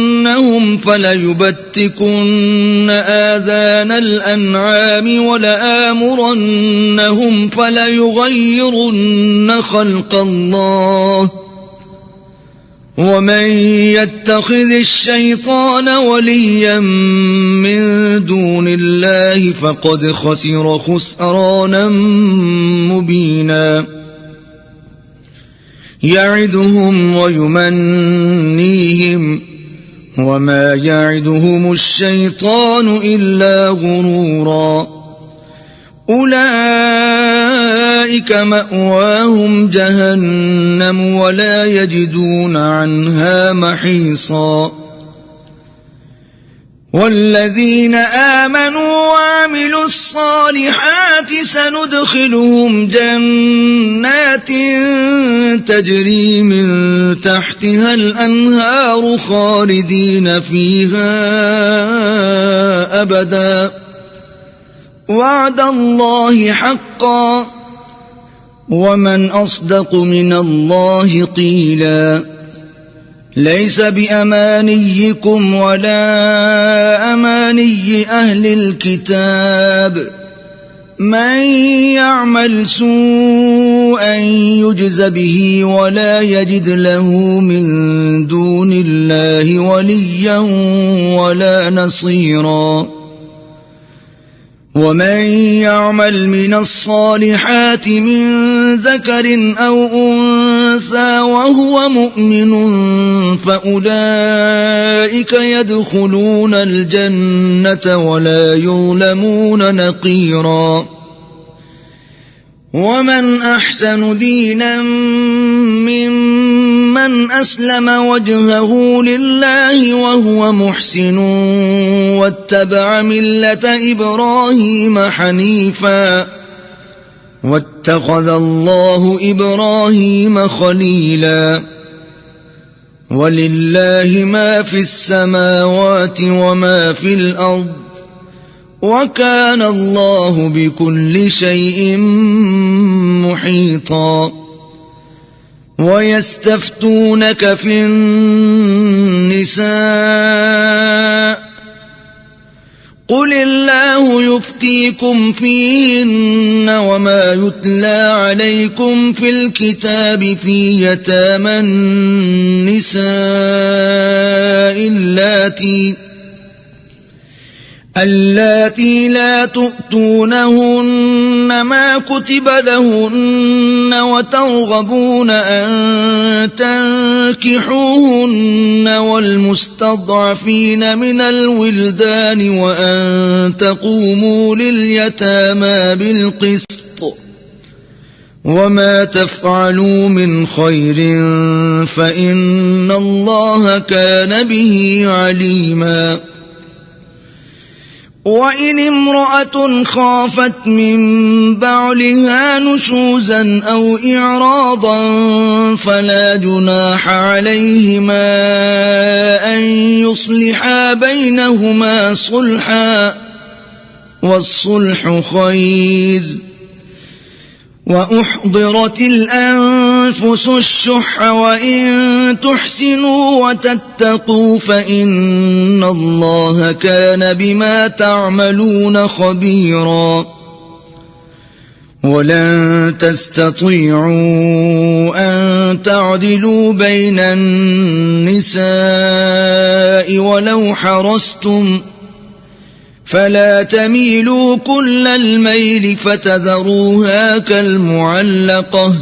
[SPEAKER 2] فليبتكن آذان الأنعام ولآمرنهم فليغيرن خلق الله ومن يتخذ الشيطان وليا من دون الله فقد خسر خسرانا مبينا يعدهم ويمنيهم وما يعدهم الشيطان إلا غرورا أولئك مأواهم جهنم ولا يجدون عنها محيصا والذين آمنوا وعملوا الصالحات سندخلهم جنات تجري من تحتها الأنهار خالدين فيها أبدا وعد الله حقا ومن أصدق من الله قيلا ليس بأمانيكم ولا أماني أهل الكتاب من يعمل سوءا يجز به ولا يجد له من دون الله وليا ولا نصيرا ومن يعمل من الصالحات من ذكر أو أنثى وهو مؤمن فأولئك يدخلون الجنة ولا يظلمون نقيرا ومن أحسن دينا ممن أسلم وجهه لله وهو محسن واتبع ملة إبراهيم حنيفا واتخذ الله إبراهيم خليلا ولله ما في السماوات وما في الأرض وكان الله بكل شيء محيطا ويستفتونك في النساء قل الله يفتيكم فيهن وما يتلى عليكم في الكتاب في يتامى النساء اللاتي لا تؤتونهن ما كتب لهن وترغبون أن تنكحوهن والمستضعفين من الولدان وأن تقوموا لليتامى بالقسط وما تفعلوا من خير فإن الله كان به عليما وإن امرأة خافت من بعلها نشوزا أو إعراضا فلا جناح عليهما أن يصلحا بينهما صلحا والصلح خير وأحضرت الأنفس الشح وإن تحسنوا وتتقوا فإن الله كان بما تعملون خبيرا ولن تستطيعوا أن تعدلوا بين النساء ولو حرصتم فلا تميلوا كل الميل فتذروها كالمعلقة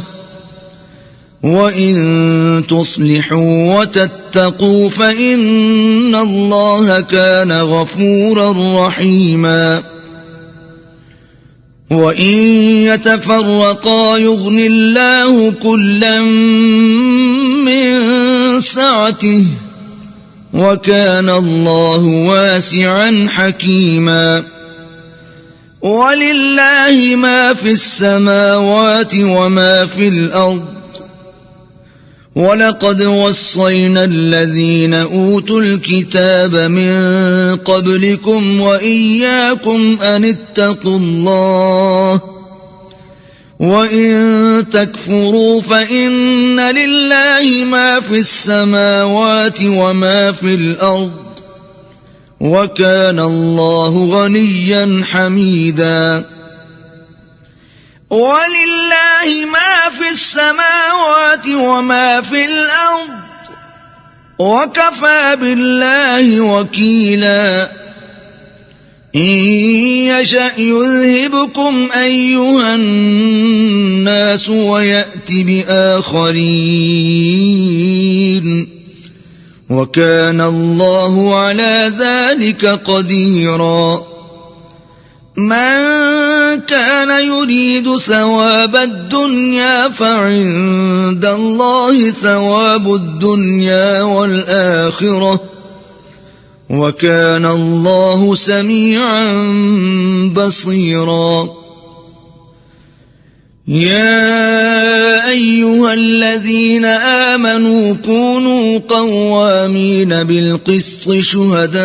[SPEAKER 2] وإن تصلحوا وتتقوا فإن الله كان غفورا رحيما وإن يتفرقا يغن الله كلا من سعته وكان الله واسعا حكيما ولله ما في السماوات وما في الأرض ولقد وصينا الذين أوتوا الكتاب من قبلكم وإياكم أن اتقوا الله وإن تكفروا فإن لله ما في السماوات وما في الأرض وكان الله غنيا حميدا ولله ما في السماوات وما في الأرض وكفى بالله وكيلا إن يشأ يذهبكم أيها الناس ويأت بآخرين وكان الله على ذلك قديرا من كان يريد ثواب الدنيا فعند الله ثواب الدنيا والآخرة وكان الله سميعا بصيرا يا أيها الذين آمنوا كونوا قوامين بالقسط شهداء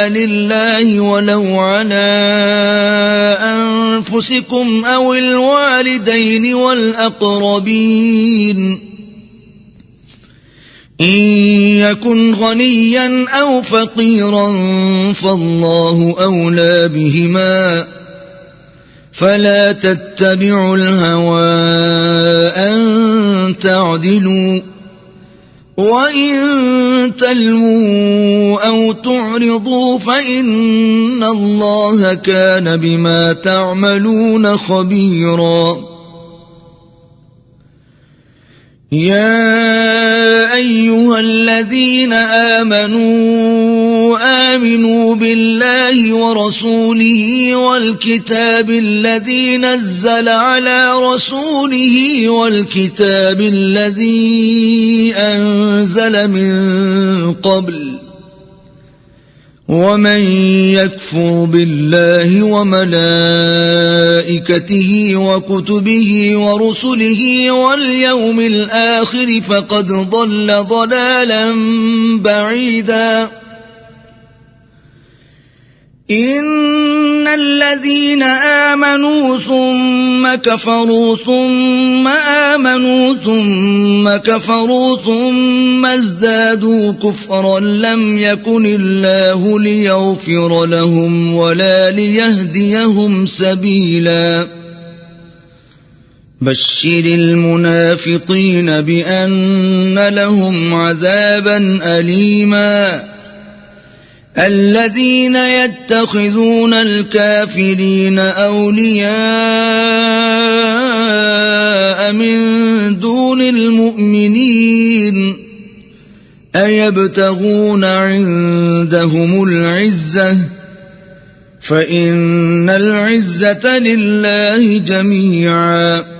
[SPEAKER 2] لله ولو على أنفسكم أو الوالدين والأقربين إن يكن غنيا أو فقيرا فالله أولى بهما فلا تتبعوا الهوى أن تعدلوا وإن تلووا أو تعرضوا فإن الله كان بما تعملون خبيرا يا أيها الذين آمنوا بالله ورسوله والكتاب الذي نزل على رسوله والكتاب الذي أنزل من قبل ومن يكفر بالله وملائكته وكتبه ورسله واليوم الآخر فقد ضل ضلالا بعيدا إن الذين آمنوا ثم كفروا ثم آمنوا ثم كفروا ثم ازدادوا كفرا لم يكن الله ليغفر لهم ولا ليهديهم سبيلا بشر المنافقين بأن لهم عذابا أليما الذين يتخذون الكافرين أولياء من دون المؤمنين أيبتغون عندهم العزة فإن العزة لله جميعا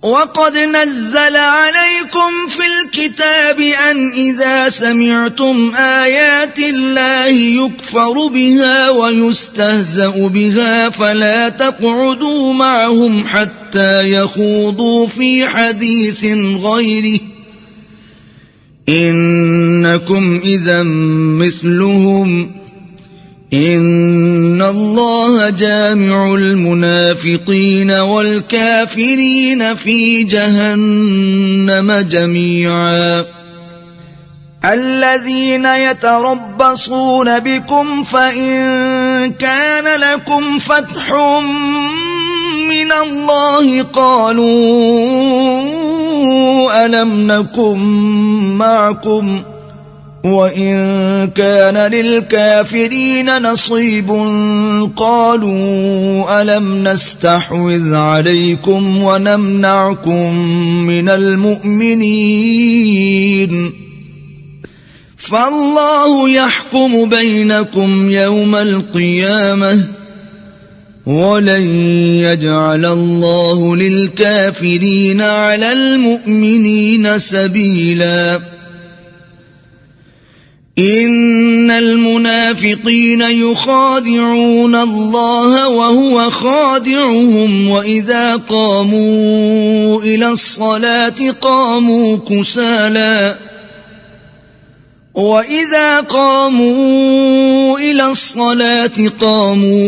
[SPEAKER 2] وقد نزل عليكم في الكتاب أن إذا سمعتم آيات الله يكفر بها ويستهزأ بها فلا تقعدوا معهم حتى يخوضوا في حديث غيره إنكم إذا مثلهم إن الله جامع المنافقين والكافرين في جهنم جميعا الذين يتربصون بكم فإن كان لكم فتح من الله قالوا ألم نكن معكم وإن كان للكافرين نصيب قالوا ألم نستحوذ عليكم ونمنعكم من المؤمنين فالله يحكم بينكم يوم القيامة ولن يجعل الله للكافرين على المؤمنين سبيلا إن المنافقين يخادعون الله وهو خادعهم وإذا قاموا إلى الصلاة قاموا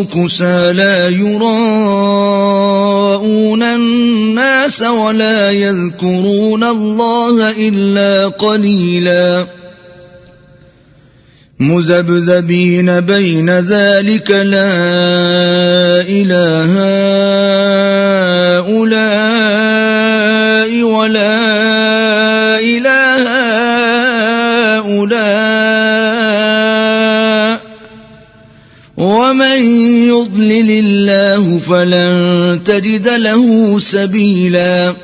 [SPEAKER 2] كسالى يراءون الناس ولا يذكرون الله إلا قليلا مذبذبين بين ذلك لا إله هؤلاء ولا إله هؤلاء ومن يضلل الله فلن تجد له سبيلا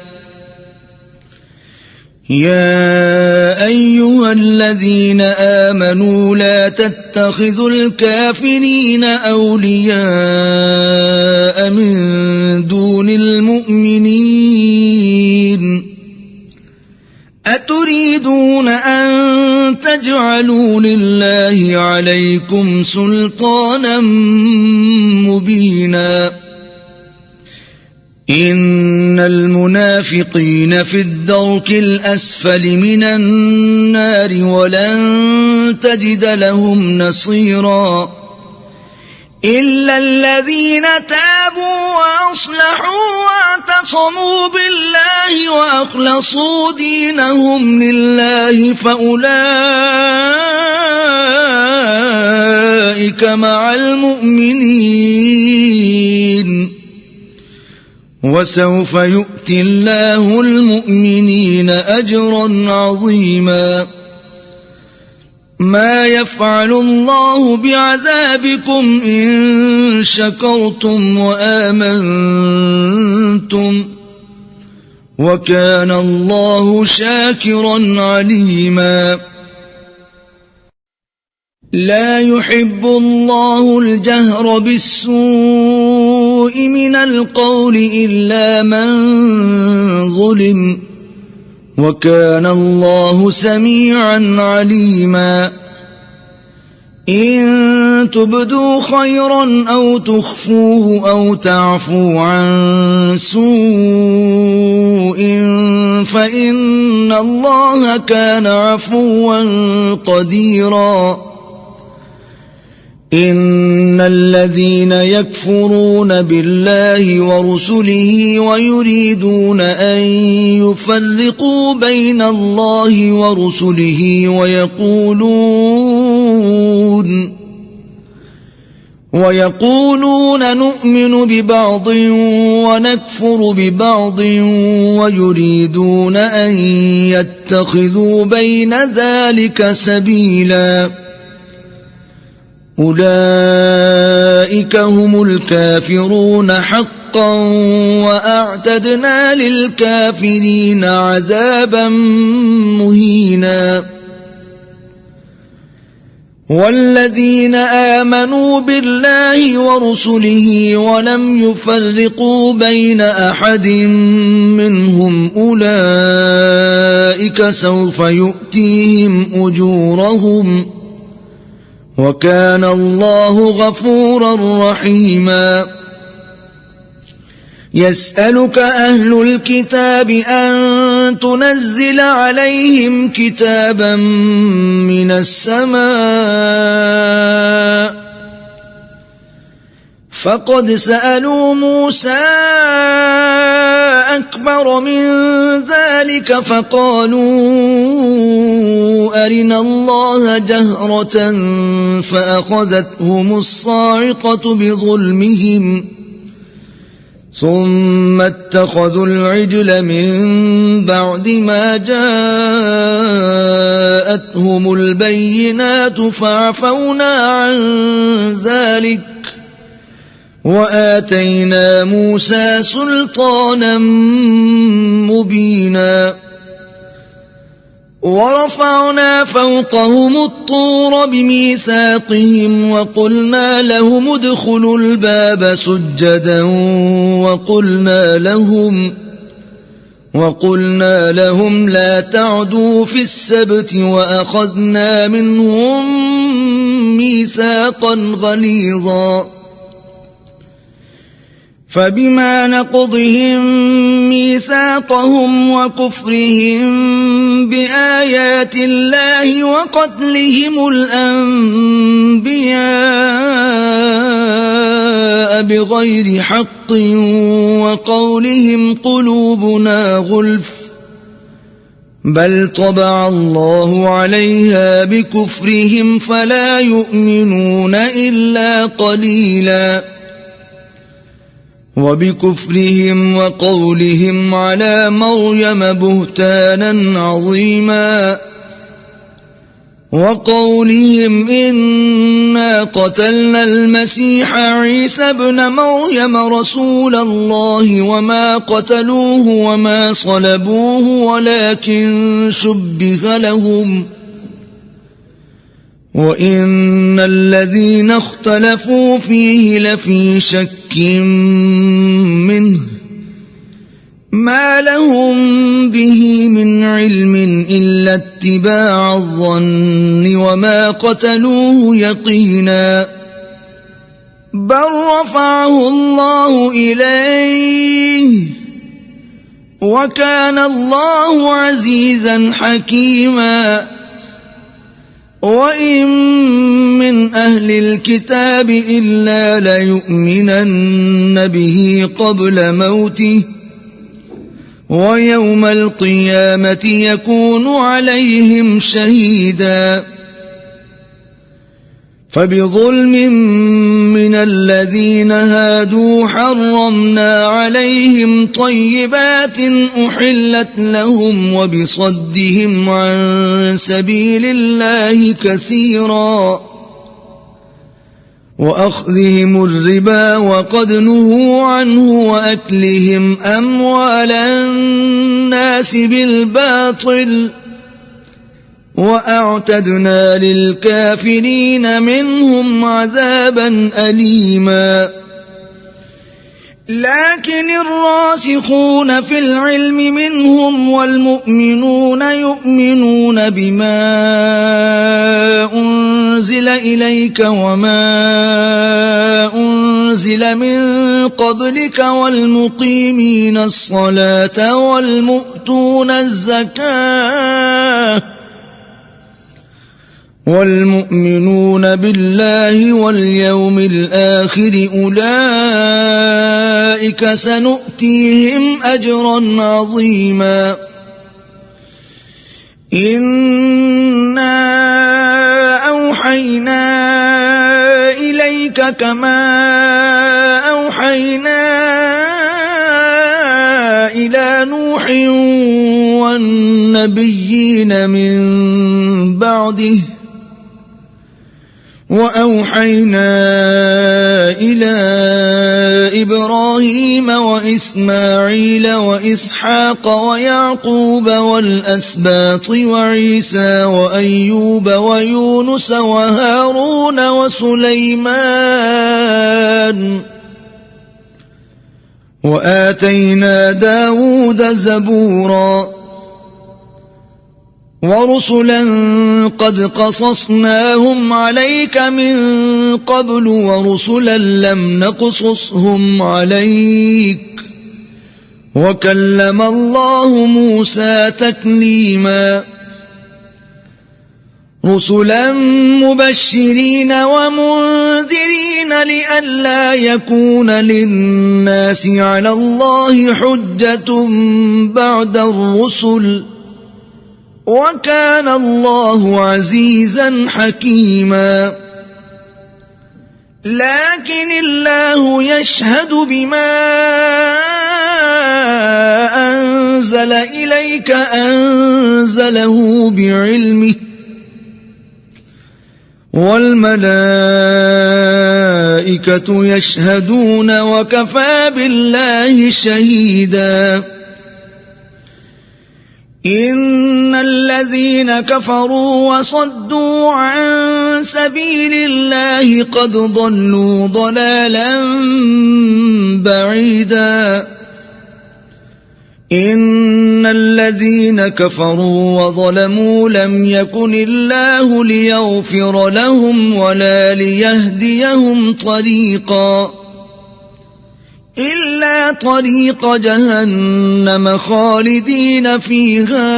[SPEAKER 2] يا أيها الذين آمنوا لا تتخذوا الكافرين أولياء من دون المؤمنين أتريدون أن تجعلوا لله عليكم سلطانا مبينا إن المنافقين في الدرك الأسفل من النار ولن تجد لهم نصيرا إلا الذين تابوا وأصلحوا واعتصموا بالله وأخلصوا دينهم لله فأولئك مع المؤمنين وسوف يؤتي الله المؤمنين أجرا عظيما ما يفعل الله بعذابكم إن شكرتم وآمنتم وكان الله شاكرا عليما لا يحب الله الجهر بالسوء من القول إلا من ظلم وكان الله سميعا عليما إن تبدوا خيرا أو تخفوه أو تعفوا عن سوء فإن الله كان عفوا قديرا إن الذين يكفرون بالله ورسله ويريدون أن يفرقوا بين الله ورسله ويقولون نؤمن ببعض ونكفر ببعض ويريدون أن يتخذوا بين ذلك سبيلا أولئك هم الكافرون حقا وأعتدنا للكافرين عذابا مهينا والذين آمنوا بالله ورسله ولم يفرقوا بين أحد منهم أولئك سوف يؤتيهم أجورهم وكان الله غفورا رحيما يسألك أهل الكتاب أن تنزل عليهم كتابا من السماء فقد سألوا موسى أكبر من ذلك فقالوا أرنا الله جهرة فأخذتهم الصاعقة بظلمهم ثم اتخذوا العجل من بعد ما جاءتهم البينات فعفونا عن ذلك وآتينا موسى سلطانا مبينا ورفعنا فوقهم الطور بميثاقهم وقلنا لهم ادخلوا الباب سجدا وقلنا لهم لا تعدوا في السبت وأخذنا منهم ميثاقا غليظا فبما نقضهم ميثاقهم وكفرهم بآيات الله وقتلهم الأنبياء بغير حق وقولهم قلوبنا غلف بل طبع الله عليها بكفرهم فلا يؤمنون إلا قليلا وبكفرهم وقولهم على مريم بهتانا عظيما وقولهم إنا قتلنا المسيح عيسى ابن مريم رسول الله وما قتلوه وما صلبوه ولكن شبه لهم وإن الذين اختلفوا فيه لفي شك منه ما لهم به من علم إلا اتباع الظن وما قتلوه يقينا بل رفعه الله إليه وكان الله عزيزا حكيما وإن من أهل الكتاب إلا ليؤمنن به قبل موته ويوم القيامة يكون عليهم شهيدا فبظلم من الذين هادوا حرمنا عليهم طيبات أحلت لهم وبصدهم عن سبيل الله كثيرا وأخذهم الربا وقد نهوا عنه وأكلهم أموال الناس بالباطل وأعتدنا للكافرين منهم عذابا أليما لكن الراسخون في العلم منهم والمؤمنون يؤمنون بما أنزل إليك وما أنزل من قبلك والمقيمين الصلاة والمؤمنون بالله واليوم الآخر أولئك سنؤتيهم أجرا عظيما إنا أوحينا إليك كما أوحينا إلى نوح والنبيين من بعده وأوحينا إلى إبراهيم وإسماعيل وإسحاق ويعقوب والأسباط وعيسى وأيوب ويونس وهارون وسليمان وآتينا داود زبورا ورسلا قد قصصناهم عليك من قبل ورسلا لم نقصصهم عليك وكلم الله موسى تكليما رسلا مبشرين ومنذرين لئلا يكون للناس على الله حجة بعد الرسل وكان الله عزيزا حكيما لكن الله يشهد بما أنزل إليك أنزله بعلمه والملائكة يشهدون وكفى بالله شهيدا إن الذين كفروا وصدوا عن سبيل الله قد ضلوا ضلالا بعيدا إن الذين كفروا وظلموا لم يكن الله ليغفر لهم ولا ليهديهم طريقا إلا طريق جهنم خالدين فيها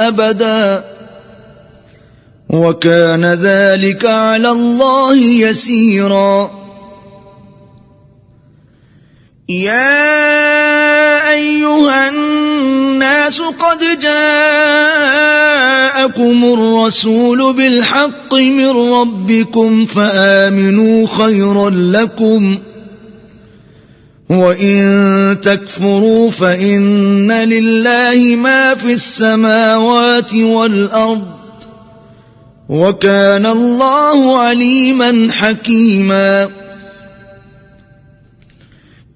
[SPEAKER 2] أبدا وكان ذلك على الله يسيرا يا أيها الناس قد جاءكم الرسول بالحق من ربكم فآمنوا خيرا لكم وإن تكفروا فإن لله ما في السماوات والأرض وكان الله عليما حكيما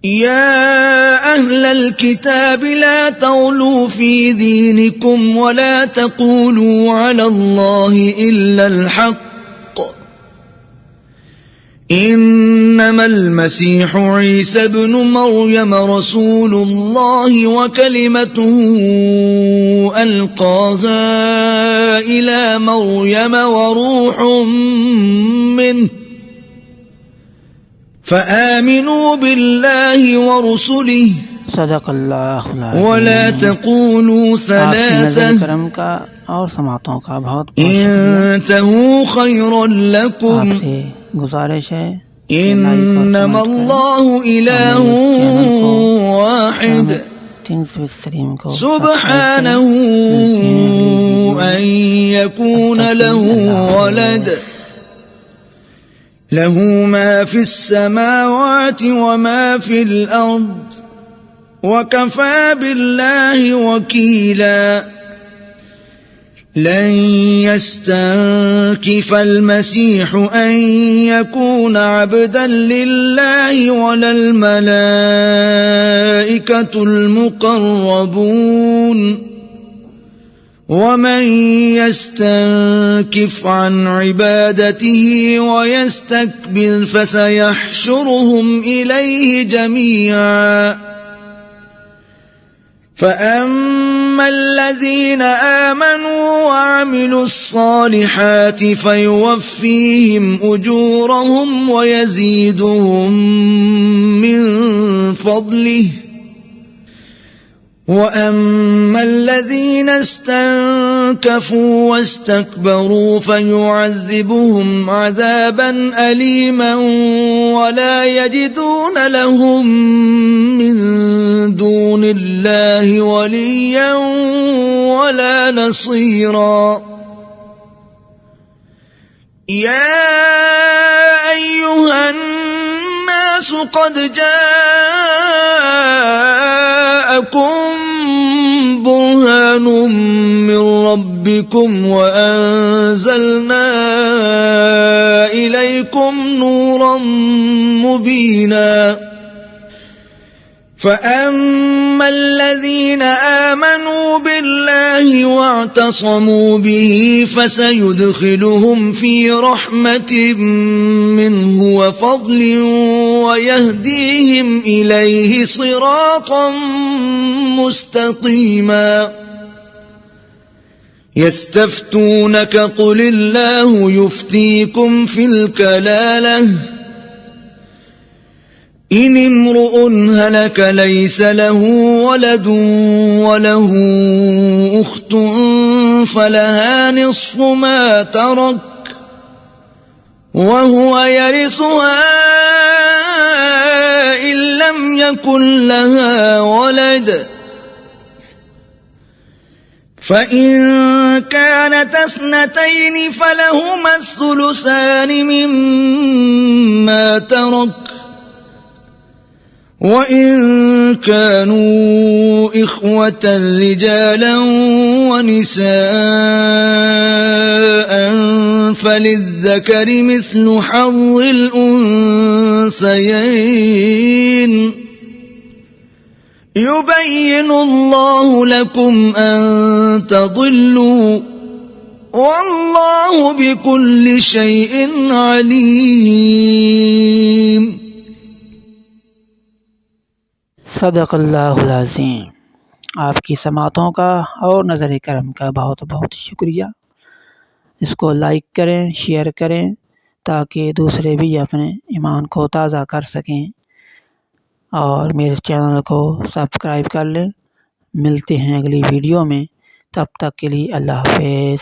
[SPEAKER 2] يا أهل الكتاب لا تغلوا في دينكم ولا تقولوا على الله إلا الحق إنما المسيح عيسى ابن مريم رسول الله وكلمته ألقاها إلى مريم وروح منه فآمنوا بالله ورسله
[SPEAKER 1] صدق الله العظيم
[SPEAKER 2] ولا تقولوا ثلاثة
[SPEAKER 1] کرم کا اور سماعتوں کا بہت
[SPEAKER 2] انتهوا خيرا لكم
[SPEAKER 1] آپ سے گزارش ہے
[SPEAKER 2] إنما الله إله واحد سبحانه أن يكون له ولد له ما في السماوات وما في الأرض وكفى بالله وكيلا لن يستنكف المسيح أن يكون عبدا لله ولا الملائكة المقربون ومن يستنكف عن عبادته ويستكبر فسيحشرهم إليه جميعا فأما الذين آمنوا وعملوا الصالحات فيوفيهم أجورهم ويزيدهم من فضله وأما الذين استنكفوا واستكبروا فيعذبهم عذابا أليما ولا يجدون لهم من دون الله وليا ولا نصيرا يا أيها الناس قد جاءكم برهان من ربكم وأنزلنا إليكم نورا مبينا فأما الذين آمنوا بالله واعتصموا به فسيدخلهم في رحمة منه وفضل ويهديهم إليه صراطا مستقيما يستفتونك قل الله يفتيكم في الكلالة إن امرؤ هلك ليس له ولد وله أخت فلها نصف ما ترك وهو يرثها إن لم يكن لها ولد فإن كانت اثنتين فلهما الثلثان مما ترك وإن كانوا إخوة رجالا ونساء فللذكر مثل حظ الأنثيين يبين الله لكم أن تضلوا والله بكل شيء عليم
[SPEAKER 1] सदक़ल्लाहुल अज़ीम। आपकी समातों का और नज़र करम का बहुत बहुत शुक्रिया। इसको लाइक करें, शेयर करें ताकि दूसरे भी अपने ईमान को ताज़ा कर सकें और मेरे चैनल को सब्सक्राइब कर लें। मिलते हैं अगली वीडियो में, तब तक के लिए अल्लाह हाफ़िज़।